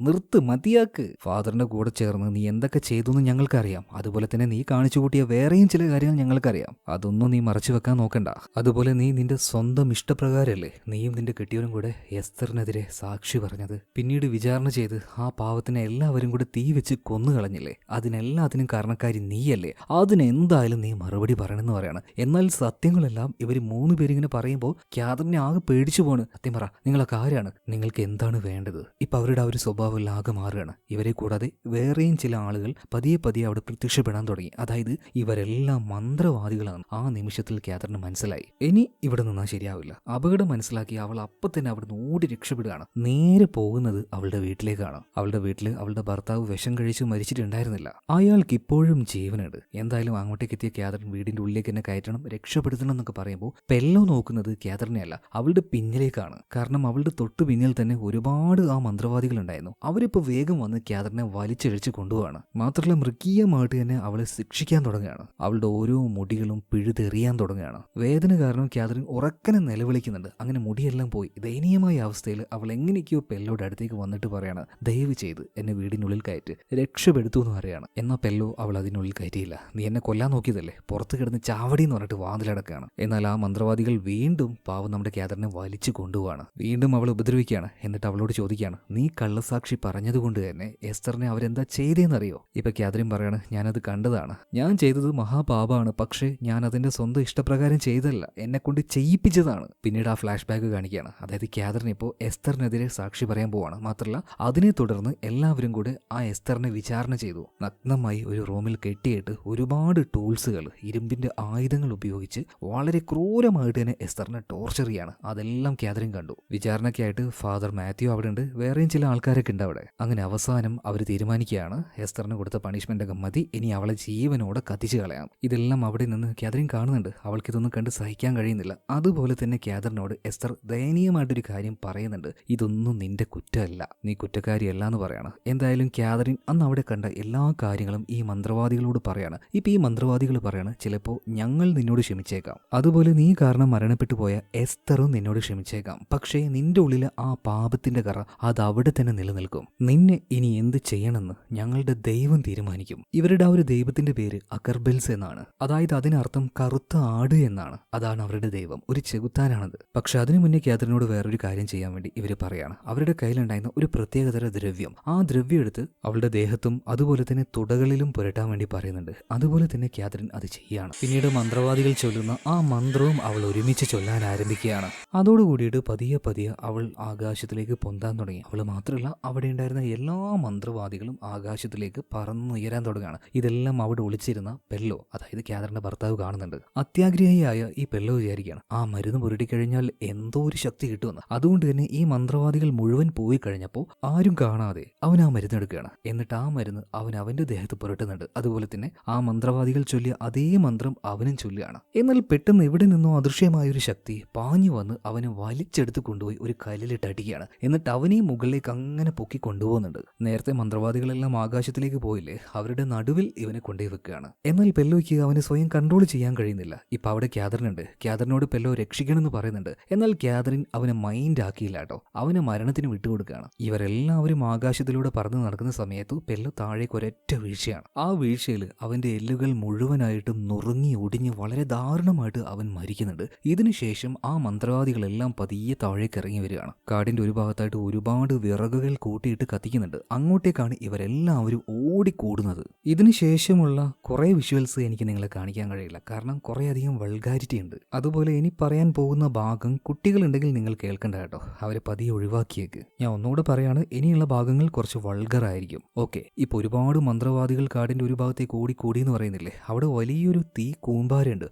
Speaker 1: നിർത്ത് മതിയാക്ക്. ഫാദറിന്റെ കൂടെ ചേർന്ന് നീ എന്തൊക്കെ ചെയ്തു എന്ന് ഞങ്ങൾക്കറിയാം. അതുപോലെ തന്നെ നീ കാണിച്ചു കൂട്ടിയ വേറെയും ചില കാര്യങ്ങൾ ഞങ്ങൾക്കറിയാം. അതൊന്നും നീ മറച്ചു വെക്കാൻ നോക്കണ്ട. അതുപോലെ നീ നിന്റെ സ്വന്തം ഇഷ്ടപ്രകാരമല്ലേ നീയും നിന്റെ കെട്ടിയവനും കൂടെ എസ്തറിനെതിരെ സാക്ഷി പറഞ്ഞത്? പിന്നീട് വിചാരണ ചെയ്ത് ആ പാവത്തിനെ എല്ലാവരും കൂടെ തീ വെച്ച് കൊന്നുകളഞ്ഞില്ലേ? അതിനെല്ലാത്തിനും കാരണക്കാരി നീയല്ലേ? അതിനെന്തായാലും നീ മറുപടി പറയണമെന്ന് പറയണം. എന്നാൽ സത്യങ്ങളെല്ലാം ഇവർ 3 പേരിങ്ങനെ പറയുമ്പോൾ ക്യാദറിനെ ആകെ പേടിച്ചു പോണ്. സത്യം പറ, നിങ്ങളൊക്കെ ആരാണ്? നിങ്ങൾക്ക് എന്താണ് വേണ്ടത്? ഇപ്പൊ അവരുടെ ആ ഒരു സ്വഭാവം ആകെ മാറുകയാണ്. ഇവരെ കൂടാതെ വേറെയും ചില ആളുകൾ പതിയെ അവിടെ പ്രത്യക്ഷപ്പെടാൻ തുടങ്ങി. അതായത് ഇവരെല്ലാം മന്ത്രവാദികളാണ്. ആ നിമിഷത്തിൽ ക്യാദറിന് മനസ്സിലായി, ഇനി ഇവിടെ നിന്നാൽ ശരിയാവില്ല. അപകടം മനസ്സിലാക്കി അവൾ അപ്പൊ തന്നെ അവിടെ നിന്ന് ഓടി രക്ഷപ്പെടുകയാണ്. നേരെ പോകുന്നത് അവളുടെ വീട്ടിലേക്കാണ്. അവളുടെ വീട്ടിൽ അവളുടെ ഭർത്താവ് വിഷം കഴിച്ച് മരിച്ചിട്ടുണ്ടായിരുന്നില്ല. അയാൾക്ക് ഇപ്പോഴും ജീവനുണ്ട്. എന്തായാലും അങ്ങോട്ടേക്ക് എത്തിയ ക്യാദറിൻ വീടിന്റെ ഉള്ളിലേക്ക് തന്നെ രക്ഷപ്പെടുത്തണം എന്നൊക്കെ പറയുമ്പോൾ പെല്ലോ നോക്കുന്നത് ക്യാദറിനെ അല്ല, അവളുടെ പിന്നിലേക്കാണ്. കാരണം അവളുടെ തൊട്ടു പിന്നിൽ തന്നെ ഒരുപാട് ആ മന്ത്രവാദികൾ ഉണ്ടായിരുന്നു. അവരിപ്പോ വേഗം വന്ന് ക്യാദറിനെ വലിച്ചഴിച്ച് കൊണ്ടുപോവാണ്. മാത്രമല്ല മൃഗീയമായിട്ട് തന്നെ അവളെ ശിക്ഷിക്കാൻ തുടങ്ങുകയാണ്. അവളുടെ ഓരോ മുടികളും പിഴുതെറിയാൻ തുടങ്ങുകയാണ്. വേദന കാരണം ക്യാദറിൻ ഉറക്കനെ നിലവിളിക്കുന്നുണ്ട്. അങ്ങനെ മുടിയെല്ലാം പോയി ദയനീയമായ അവസ്ഥയിൽ അവൾ എങ്ങനെയൊക്കെയോ പെല്ലോയുടെ അടുത്തേക്ക് വന്നിട്ട് പറയാണ്, ദയവ് ചെയ്ത് എന്നെ വീടിനുള്ളിൽ കയറ്റ്, രക്ഷപ്പെടുത്തു എന്ന് പറയാണ്. എന്നാൽ പെല്ലോ അവൾ അതിനുള്ളിൽ കയറ്റിയില്ല. നീ എന്നെ കൊല്ലാൻ നോക്കിയതല്ലേ, പുറത്ത് കിടന്ന് ചാവടി എന്ന് പറഞ്ഞിട്ട് വാതിലടക്കുകയാണ്. എന്നാൽ ആ മന്ത്രവാദികൾ വീണ്ടും പാവം നമ്മുടെ കാതറിനെ വലിച്ചു കൊണ്ടുപോവാണ്. വീണ്ടും അവൾ ഉപദ്രവിക്കുകയാണ്. എന്നിട്ട് അവളോട് ചോദിക്കുകയാണ്, നീ കള്ളസാക്ഷി പറഞ്ഞതുകൊണ്ട് തന്നെ എസ്തറിനെ അവരെന്താ ചെയ്തേന്നറിയോ? ഇപ്പൊ കാതറിൻ പറയാണ്, ഞാനത് കണ്ടതാണ്, ഞാൻ ചെയ്തത് മഹാപാപമാണ്, പക്ഷേ ഞാൻ അതിന്റെ സ്വന്തം ഇഷ്ടപ്രകാരം ചെയ്തല്ല, എന്നെ കൊണ്ട് ചെയ്യിപ്പിച്ചതാണ്. പിന്നീട് ആ ഫ്ലാഷ് ബാക്ക് കാണിക്കുകയാണ്. അതായത് കാതറിൻ ഇപ്പോൾ എസ്തറിനെതിരെ സാക്ഷി പറയാൻ പോവാണ്. മാത്രമല്ല അതിനെ തുടർന്ന് എല്ലാവരും കൂടെ ആ എസ്തറിനെ വിചാരണ ചെയ്തു. നഗ്നമായി ഒരു റൂമിൽ കെട്ടിയിട്ട് ഒരുപാട് ടൂൾസുകൾ, ഇരുമ്പിന്റെ ആയുധങ്ങൾ ഉപയോഗിച്ച് വളരെ ക്രൂരമായിട്ട് തന്നെ എസ്തറിനെ ടോർച്ചർ ചെയ്യാണ്. അതെല്ലാം കാതറിൻ കണ്ടു. വിചാരണയ്ക്കായിട്ട് ഫാദർ മാത്യു അവിടെ ഉണ്ട്, വേറെയും ചില ആൾക്കാരൊക്കെ ഉണ്ട് അവിടെ. അങ്ങനെ അവസാനം അവർ തീരുമാനിക്കുകയാണ്, എസ്തറിന് കൊടുത്ത പണിഷ്മെന്റ് ഒക്കെ മതി, ഇനി അവളെ ജീവനോടെ കത്തിച്ചു കളയാം. ഇതെല്ലാം അവിടെ നിന്ന് കാതറിൻ കാണുന്നുണ്ട്. അവൾക്കിതൊന്നും കണ്ട് സഹിക്കാൻ കഴിയുന്നില്ല. അതുപോലെ തന്നെ കാതറിനോട് എസ്തർ ദയനീയമായിട്ടൊരു കാര്യം പറയുന്നുണ്ട്, ഇതൊന്നും നിന്റെ കുറ്റമല്ല, നീ കുറ്റക്കാരിയല്ല എന്ന് പറയാണ്. എന്തായാലും കാതറിൻ അന്ന് അവിടെ കണ്ട എല്ലാ കാര്യങ്ങളും ഈ മന്ത്രവാദികളോട് പറയാണ്. ഇപ്പൊ ഈ മന്ത്രവാദികൾ പറയാണ്, ചിലപ്പോൾ ഞങ്ങൾ നിന്നോട് ക്ഷമിച്ചേക്കാം, അതുപോലെ നീ കാരണം മരണപ്പെട്ടു പോയ എസ്തറും നിന്നോട് ക്ഷമിച്ചേക്കാം, പക്ഷേ നിന്റെ ഉള്ളിലെ ആ പാപത്തിന്റെ കറ അത് അവിടെ തന്നെ നിലനിൽക്കും. നിന്നെ ഇനി എന്ത് ചെയ്യണമെന്ന് ഞങ്ങളുടെ ദൈവം തീരുമാനിക്കും. ഇവരുടെ ആ ഒരു ദൈവത്തിന്റെ പേര് അക്കർബെൽസ് എന്നാണ്. അതായത് അതിനർത്ഥം കറുത്ത ആട് എന്നാണ്. അതാണ് അവരുടെ ദൈവം, ഒരു ചെകുത്താനാണത്. പക്ഷെ അതിനു മുന്നേ കാതറിനോട് വേറൊരു കാര്യം ചെയ്യാൻ വേണ്ടി ഇവർ പറയാണ്. അവരുടെ കയ്യിലുണ്ടായിരുന്ന ഒരു പ്രത്യേകതര ദ്രവ്യം, ആ ദ്രവ്യം എടുത്ത് അവളുടെ ദേഹത്തും അതുപോലെ തന്നെ തുടകളിലും പുരട്ടാൻ വേണ്ടി പറയുന്നുണ്ട്. അതുപോലെ തന്നെ കാതറിൻ അത് ചെയ്യാണ്. പിന്നീട് മന്ത്രവാദികൾ ചൊല്ലുന്ന ആ മന്ത്രവും അവൾ ഒരുമിച്ച് ചൊല്ലാൻ ആരംഭിക്കുകയാണ്. അതോടുകൂടിയിട്ട് പതിയെ പതിയെ അവൾ ആകാശത്തിലേക്ക് പൊന്താൻ തുടങ്ങി. അവൾ മാത്രമല്ല, അവിടെ ഉണ്ടായിരുന്ന എല്ലാ മന്ത്രവാദികളും ആകാശത്തിലേക്ക് പറന്നുയരാൻ തുടങ്ങുകയാണ്. ഇതെല്ലാം അവിടെ ഒളിച്ചിരുന്ന പെല്ലോ, അതായത് കാതറിന്റെ ഭർത്താവ് കാണുന്നുണ്ട്. അത്യാഗ്രഹിയായ ഈ പെല്ലോ വിചാരിക്കുകയാണ്, ആ മരുന്ന് പുരട്ടിക്കഴിഞ്ഞാൽ എന്തോ ഒരു ശക്തി കിട്ടുമെന്ന്. അതുകൊണ്ട് തന്നെ ഈ മന്ത്രവാദികൾ മുഴുവൻ പോയി കഴിഞ്ഞപ്പോൾ ആരും കാണാതെ അവൻ ആ മരുന്ന് എടുക്കുകയാണ്. എന്നിട്ട് ആ മരുന്ന് അവൻ അവന്റെ ദേഹത്ത് പുരട്ടുന്നുണ്ട്. അതുപോലെ തന്നെ ആ മന്ത്രവാദികൾ ചൊല്ലിയ അതേ മന്ത്രം അവനും ചൊല്ലുകയാണ്. എന്നാൽ പെട്ടെന്ന് എവിടെ നിന്നോ അദൃശ്യമായൊരു ശക്തി പാഞ്ഞു വന്ന് അവനെ വലിച്ചെടുത്ത് കൊണ്ടുപോയി ഒരു കല്ലിലിട്ട് അടിക്കുകയാണ്. എന്നിട്ട് അവനെയും മുകളിലേക്ക് അങ്ങനെ പൊക്കി കൊണ്ടുപോകുന്നുണ്ട്. നേരത്തെ മന്ത്രവാദികളെല്ലാം ആകാശത്തിലേക്ക് പോയില്ലേ, അവരുടെ നടുവിൽ ഇവനെ കൊണ്ടുപോയി വെക്കുകയാണ്. എന്നാൽ പെല്ലോയ്ക്ക് അവനെ സ്വയം കൺട്രോൾ ചെയ്യാൻ കഴിയുന്നില്ല. ഇപ്പൊ അവിടെ കാതറിനുണ്ട്. കാതറിനോട് പെല്ലോ രക്ഷിക്കണമെന്ന് പറയുന്നുണ്ട്. എന്നാൽ കാതറിൻ അവനെ മൈൻഡ് ആക്കിയില്ല കേട്ടോ, അവനെ മരണത്തിന് വിട്ടുകൊടുക്കുകയാണ്. ഇവരെല്ലാവരും ആകാശത്തിലൂടെ പറന്ന് നടക്കുന്ന സമയത്ത് പെല്ലോ താഴേക്ക് ഒരൊറ്റ വീഴ്ചയാണ്. ആ വീഴ്ചയിൽ അവന്റെ എല്ലുകൾ മുഴുവനായിട്ടും നുറുങ്ങി ഒടിഞ്ഞ് വളരെ ദാരുണമായിട്ട് അവൻ മരിക്കുന്നുണ്ട്. ഇതിനുശേഷം ആ മന്ത്രവാദികളെല്ലാം പതിയെ താഴേക്ക് ഇറങ്ങി വരികയാണ്. കാടിന്റെ ഒരു ഭാഗത്തായിട്ട് ഒരുപാട് വിറകുകൾ കൂട്ടിയിട്ട് കത്തിക്കുന്നുണ്ട്. അങ്ങോട്ടേക്കാണ് ഇവരെല്ലാവരും ഓടിക്കൂടുന്നത്. ഇതിനുശേഷമുള്ള കുറെ വിഷ്വൽസ് എനിക്ക് നിങ്ങളെ കാണിക്കാൻ കഴിയില്ല, കാരണം കുറെ അധികം വൾഗാരിറ്റി ഉണ്ട്. അതുപോലെ ഇനി പറയാൻ പോകുന്ന ഭാഗം കുട്ടികളുണ്ടെങ്കിൽ നിങ്ങൾ കേൾക്കണ്ട കേട്ടോ, അവരെ പതിയെ ഒഴിവാക്കിയേക്ക്. ഞാൻ ഒന്നുകൂടെ പറയാണ്, ഇനിയുള്ള ഭാഗങ്ങൾ കുറച്ച് വൾഗർ ആയിരിക്കും. ഓക്കെ, ഇപ്പൊ ഒരുപാട് മന്ത്രവാദികൾ കാടിന്റെ ഒരു ഭാഗത്തേക്ക് ഓടിക്കൂടി എന്ന് പറയുന്നില്ലേ, അവിടെ വലിയൊരു തീ കൂമ്പാരുണ്ട്.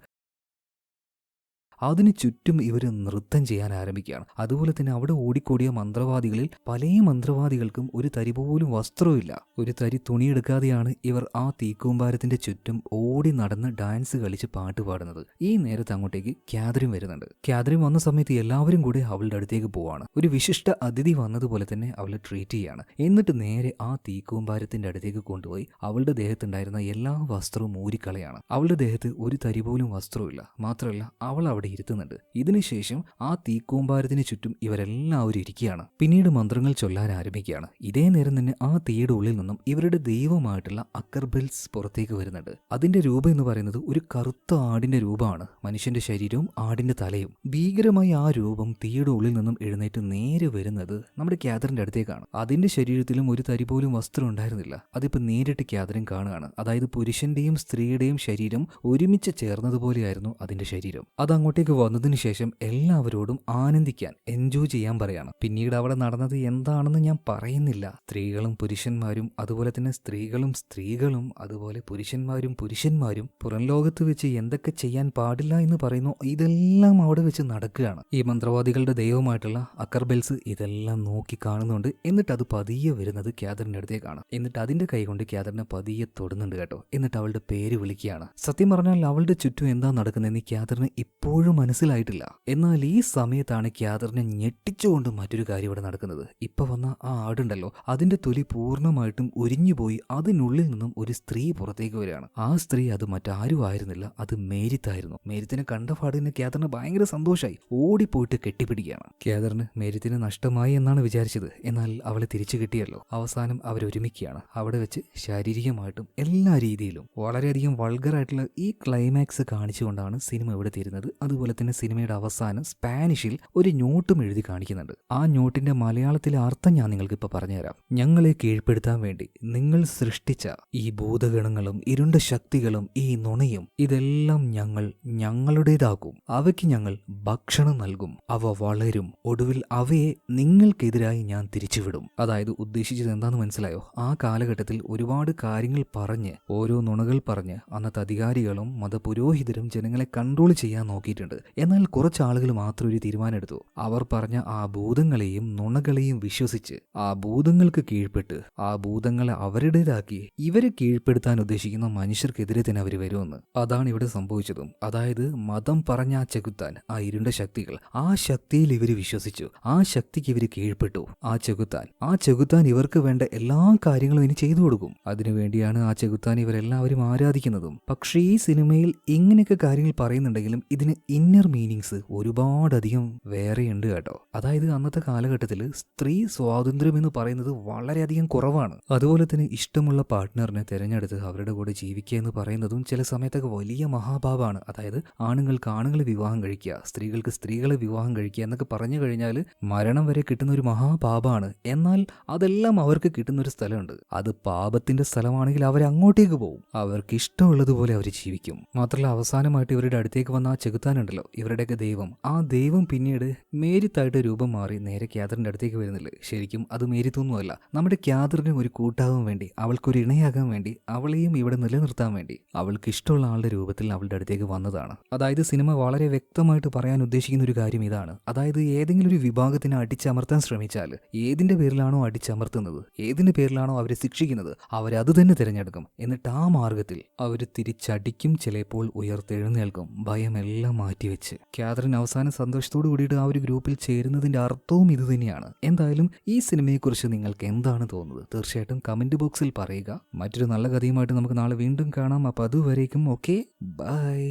Speaker 1: അതിന് ചുറ്റും ഇവർ നൃത്തം ചെയ്യാൻ ആരംഭിക്കുകയാണ്. അതുപോലെ തന്നെ അവിടെ ഓടിക്കൂടിയ മന്ത്രവാദികളിൽ പല മന്ത്രവാദികൾക്കും ഒരു തരി പോലും വസ്ത്രമില്ല. ഒരു തരി തുണിയെടുക്കാതെയാണ് ഇവർ ആ തീക്കൂമ്പാരത്തിന്റെ ചുറ്റും ഓടി നടന്ന് ഡാൻസ് കളിച്ച് പാട്ട് പാടുന്നത്. ഈ നേരത്ത് അങ്ങോട്ടേക്ക് കാതറിൻ വരുന്നുണ്ട്. കാതറിൻ വന്ന സമയത്ത് എല്ലാവരും കൂടി അവളുടെ അടുത്തേക്ക് പോവാണ്. ഒരു വിശിഷ്ട അതിഥി വന്നതുപോലെ തന്നെ അവളെ ട്രീറ്റ് ചെയ്യാണ്. എന്നിട്ട് നേരെ ആ തീക്കൂമ്പാരത്തിന്റെ അടുത്തേക്ക് കൊണ്ടുപോയി അവളുടെ ദേഹത്തുണ്ടായിരുന്ന എല്ലാ വസ്ത്രവും ഊരിക്കളയാണ്. അവളുടെ ദേഹത്ത് ഒരു തരി പോലും വസ്ത്രമില്ല. മാത്രമല്ല, അവൾ അവിടെ ഇരുത്തുന്നുണ്ട്. ഇതിനുശേഷം ആ തീക്കൂമ്പാരത്തിന് ചുറ്റും ഇവരെല്ലാവരും ഇരിക്കുകയാണ്. പിന്നീട് മന്ത്രങ്ങൾ ചൊല്ലാൻ ആരംഭിക്കുകയാണ്. ഇതേ നേരം തന്നെ ആ തീയുടെ ഉള്ളിൽ നിന്നും ഇവരുടെ ദൈവമായിട്ടുള്ള അക്കർബെൽസ് പുറത്തേക്ക് വരുന്നുണ്ട്. അതിന്റെ രൂപം എന്ന് പറയുന്നത് ഒരു കറുത്ത ആടിന്റെ രൂപമാണ്. മനുഷ്യന്റെ ശരീരവും ആടിന്റെ തലയും. ഭീകരമായി ആ രൂപം തീയുടെ ഉള്ളിൽ നിന്നും എഴുന്നേറ്റ് നേരെ വരുന്നത് നമ്മുടെ കാതറിന്റെ അടുത്തേക്കാണ്. അതിന്റെ ശരീരത്തിലും ഒരു തരി പോലും വസ്ത്രം ഉണ്ടായിരുന്നില്ല. അതിപ്പോ നേരിട്ട് കാതറിൻ കാണുകയാണ്. അതായത് പുരുഷന്റെയും സ്ത്രീയുടെയും ശരീരം ഒരുമിച്ച് ചേർന്നതുപോലെയായിരുന്നു അതിന്റെ ശരീരം. അതങ്ങോട്ടേക്ക് വന്നതിന് ശേഷം എല്ലാവരോടും ആനന്ദിക്കാൻ, എൻജോയ് ചെയ്യാൻ പറയാണ്. പിന്നീട് അവിടെ നടന്നത് എന്താണെന്ന് ഞാൻ പറയുന്നില്ല. സ്ത്രീകളും പുരുഷന്മാരും, അതുപോലെ തന്നെ സ്ത്രീകളും അതുപോലെ പുരുഷന്മാരും പുറം ലോകത്ത് വെച്ച് എന്തൊക്കെ ചെയ്യാൻ പാടില്ല എന്ന് പറയുന്നു, ഇതെല്ലാം അവിടെ വെച്ച് നടക്കുകയാണ്. ഈ മന്ത്രവാദികളുടെ ദൈവമായിട്ടുള്ള അക്കർബെൽസ് ഇതെല്ലാം നോക്കി കാണുന്നുണ്ട്. എന്നിട്ട് അത് പതിയെ വരുന്നത് കാതറിന്റെ അടുത്തേക്കാണ്. എന്നിട്ട് അതിന്റെ കൈ കൊണ്ട് കാതറിനെ പതിയെ തൊടുന്നുണ്ട് കേട്ടോ. എന്നിട്ട് അവളുടെ പേര് വിളിക്കുകയാണ്. സത്യം പറഞ്ഞാൽ അവളുടെ ചുറ്റും എന്താ നടക്കുന്നതെന്ന് കാതറിന് ഇപ്പോഴും ഇപ്പോഴും മനസ്സിലായിട്ടില്ല. എന്നാൽ ഈ സമയത്താണ് ക്യാദറിനെ ഞെട്ടിച്ചുകൊണ്ട് മറ്റൊരു കാര്യം ഇവിടെ നടക്കുന്നത്. ഇപ്പൊ വന്ന ആ ആടുണ്ടല്ലോ, അതിന്റെ തൊലി പൂർണ്ണമായിട്ടും ഉരിഞ്ഞുപോയി അതിനുള്ളിൽ നിന്നും ഒരു സ്ത്രീ പുറത്തേക്ക് വരികയാണ്. ആ സ്ത്രീ അത് മറ്റാരും ആയിരുന്നില്ല, അത് മേരിത്തായിരുന്നു. മേരിത്തിനെ കണ്ട പാടിന് ക്യാദറിന് ഭയങ്കര സന്തോഷമായി, ഓടിപ്പോയിട്ട് കെട്ടിപ്പിടിക്കുകയാണ്. ക്യാദറിന് മേരിത്തിനെ നഷ്ടമായി എന്നാണ് വിചാരിച്ചത്, എന്നാൽ അവളെ തിരിച്ചു കിട്ടിയല്ലോ. അവസാനം അവരൊരുമിക്കുകയാണ്. അവിടെ വെച്ച് ശാരീരികമായിട്ടും എല്ലാ രീതിയിലും വളരെയധികം വൾഗറായിട്ടുള്ള ഈ ക്ലൈമാക്സ് കാണിച്ചുകൊണ്ടാണ് സിനിമ ഇവിടെ തീരുന്നത്. അതുപോലെ തന്നെ സിനിമയുടെ അവസാനം സ്പാനിഷിൽ ഒരു നോട്ടും എഴുതി കാണിക്കുന്നുണ്ട്. ആ നോട്ടിന്റെ മലയാളത്തിലെ അർത്ഥം ഞാൻ നിങ്ങൾക്ക് ഇപ്പൊ പറഞ്ഞുതരാം. ഞങ്ങളെ കീഴ്പ്പെടുത്താൻ വേണ്ടി നിങ്ങൾ സൃഷ്ടിച്ച ഈ ഭൂതഗണങ്ങളും ഇരുണ്ട ശക്തികളും ഈ നുണയും ഇതെല്ലാം ഞങ്ങൾ ഞങ്ങളുടേതാക്കും. അവയ്ക്ക് ഞങ്ങൾ ഭക്ഷണം നൽകും. അവ വളരും. ഒടുവിൽ അവയെ നിങ്ങൾക്കെതിരായി ഞാൻ തിരിച്ചുവിടും. അതായത് ഉദ്ദേശിച്ചത് എന്താണെന്ന് മനസ്സിലായോ? ആ കാലഘട്ടത്തിൽ ഒരുപാട് കാര്യങ്ങൾ പറഞ്ഞ്, ഓരോ നുണകൾ പറഞ്ഞ് അന്നത്തെ അധികാരികളും മതപുരോഹിതരും ജനങ്ങളെ കൺട്രോൾ ചെയ്യാൻ നോക്കിയിട്ടുണ്ട്. എന്നാൽ കുറച്ച് ആളുകൾ മാത്രം ഒരു തീരുമാനം എടുത്തു. അവർ പറഞ്ഞ ആ ഭൂതങ്ങളെയും നുണകളെയും വിശ്വസിച്ച് ആ ഭൂതങ്ങൾക്ക് കീഴ്പ്പെട്ട് ആ ഭൂതങ്ങളെ അവരുടേതാക്കി ഇവരെ കീഴ്പ്പെടുത്താൻ ഉദ്ദേശിക്കുന്ന മനുഷ്യർക്കെതിരെ തന്നെ അവർ വരുമെന്ന്. അതാണ് ഇവിടെ സംഭവിച്ചതും. അതായത് മതം പറഞ്ഞ ആ ചെകുത്താൻ, ആ ഇരുണ്ട ശക്തികൾ, ആ ശക്തിയിൽ ഇവർ വിശ്വസിച്ചു. ആ ശക്തിക്ക് ഇവർ കീഴ്പ്പെട്ടു. ആ ചെകുത്താൻ ഇവർക്ക് വേണ്ട എല്ലാ കാര്യങ്ങളും ഇനി ചെയ്തു കൊടുക്കും. അതിനുവേണ്ടിയാണ് ആ ചെകുത്താൻ ഇവരെല്ലാവരും ആരാധിക്കുന്നതും. പക്ഷേ ഈ സിനിമയിൽ ഇങ്ങനെയൊക്കെ കാര്യങ്ങൾ പറയുന്നുണ്ടെങ്കിലും ഇതിന് ഇന്നർ മീനിങ്സ് ഒരുപാടധികം വേറെയുണ്ട് കേട്ടോ. അതായത് അന്നത്തെ കാലഘട്ടത്തിൽ സ്ത്രീ സ്വാതന്ത്ര്യം എന്ന് പറയുന്നത് വളരെയധികം കുറവാണ്. അതുപോലെ തന്നെ ഇഷ്ടമുള്ള പാർട്ട്ണറിനെ തിരഞ്ഞെടുത്ത് അവരുടെ കൂടെ ജീവിക്കുക എന്ന് പറയുന്നതും ചില സമയത്തൊക്കെ വലിയ മഹാഭാവമാണ്. അതായത് ആണുങ്ങൾക്ക് ആണുങ്ങളെ വിവാഹം കഴിക്കുക, സ്ത്രീകൾക്ക് സ്ത്രീകളെ വിവാഹം കഴിക്കുക എന്നൊക്കെ പറഞ്ഞു കഴിഞ്ഞാൽ മരണം വരെ കിട്ടുന്ന ഒരു മഹാപാപമാണ്. എന്നാൽ അതെല്ലാം അവർക്ക് കിട്ടുന്ന ഒരു സ്ഥലമുണ്ട്. അത് പാപത്തിന്റെ സ്ഥലമാണെങ്കിൽ അവർ അങ്ങോട്ടേക്ക് പോകും. അവർക്ക് ഇഷ്ടമുള്ളതുപോലെ അവർ ജീവിക്കും. മാത്രമല്ല അവസാനമായിട്ട് ഇവരുടെ അടുത്തേക്ക് വന്ന ആ ചെകുത്താനുണ്ടല്ലോ, ഇവരുടെയൊക്കെ ദൈവം, ആ ദൈവം പിന്നീട് മേരിത്തായിട്ട് രൂപം മാറി നേരെ ക്യാദറിന്റെ അടുത്തേക്ക് വരുന്നില്ല. ശരിക്കും അത് മേരിത്തൊന്നുമല്ല, നമ്മുടെ ക്യാദറിനും ഒരു കൂട്ടാവാൻ വേണ്ടി, അവൾക്കൊരു ഇണയാകാൻ വേണ്ടി, അവളെയും ഇവിടെ നിലനിർത്താൻ വേണ്ടി അവൾക്ക് ഇഷ്ടമുള്ള ആളുടെ രൂപത്തിൽ അവളുടെ അടുത്തേക്ക് വന്നതാണ്. അതായത് സിനിമ വളരെ വ്യക്തമായിട്ട് പറയാൻ ഉദ്ദേശിക്കുന്ന ഒരു കാര്യം ഇതാണ്. അതായത് ഏതെങ്കിലും ഒരു വിഭാഗത്തിനെ അടിച്ചമർത്താൻ ശ്രമിച്ചാൽ ഏതിന്റെ പേരിലാണോ അടിച്ചമർത്തുന്നത്, ഏതിന്റെ പേരിലാണോ അവരെ ശിക്ഷിക്കുന്നത്, അവരത് തന്നെ തിരഞ്ഞെടുക്കും. എന്നിട്ട് ആ മാർഗത്തിൽ അവർ തിരിച്ചടിക്കും, ചിലപ്പോൾ ഉയർത്തെഴുന്നേൽക്കും, ഭയമെല്ലാം മാറ്റിവെച്ച്. ക്യാദറിൻ അവസാനം സന്തോഷത്തോടു കൂടിയിട്ട് ആ ഒരു ഗ്രൂപ്പിൽ ചേരുന്നതിന്റെ അർത്ഥവും ഇത് തന്നെയാണ്. എന്തായാലും ഈ സിനിമയെക്കുറിച്ച് നിങ്ങൾക്ക് എന്താണ് തോന്നുന്നത് തീർച്ചയായിട്ടും കമന്റ് ബോക്സിൽ പറയുക. മറ്റൊരു നല്ല കഥയുമായിട്ട് നമുക്ക് നാളെ വീണ്ടും കാണാം. അപ്പോൾ അതുവരേക്കും ഓക്കെ, ബൈ.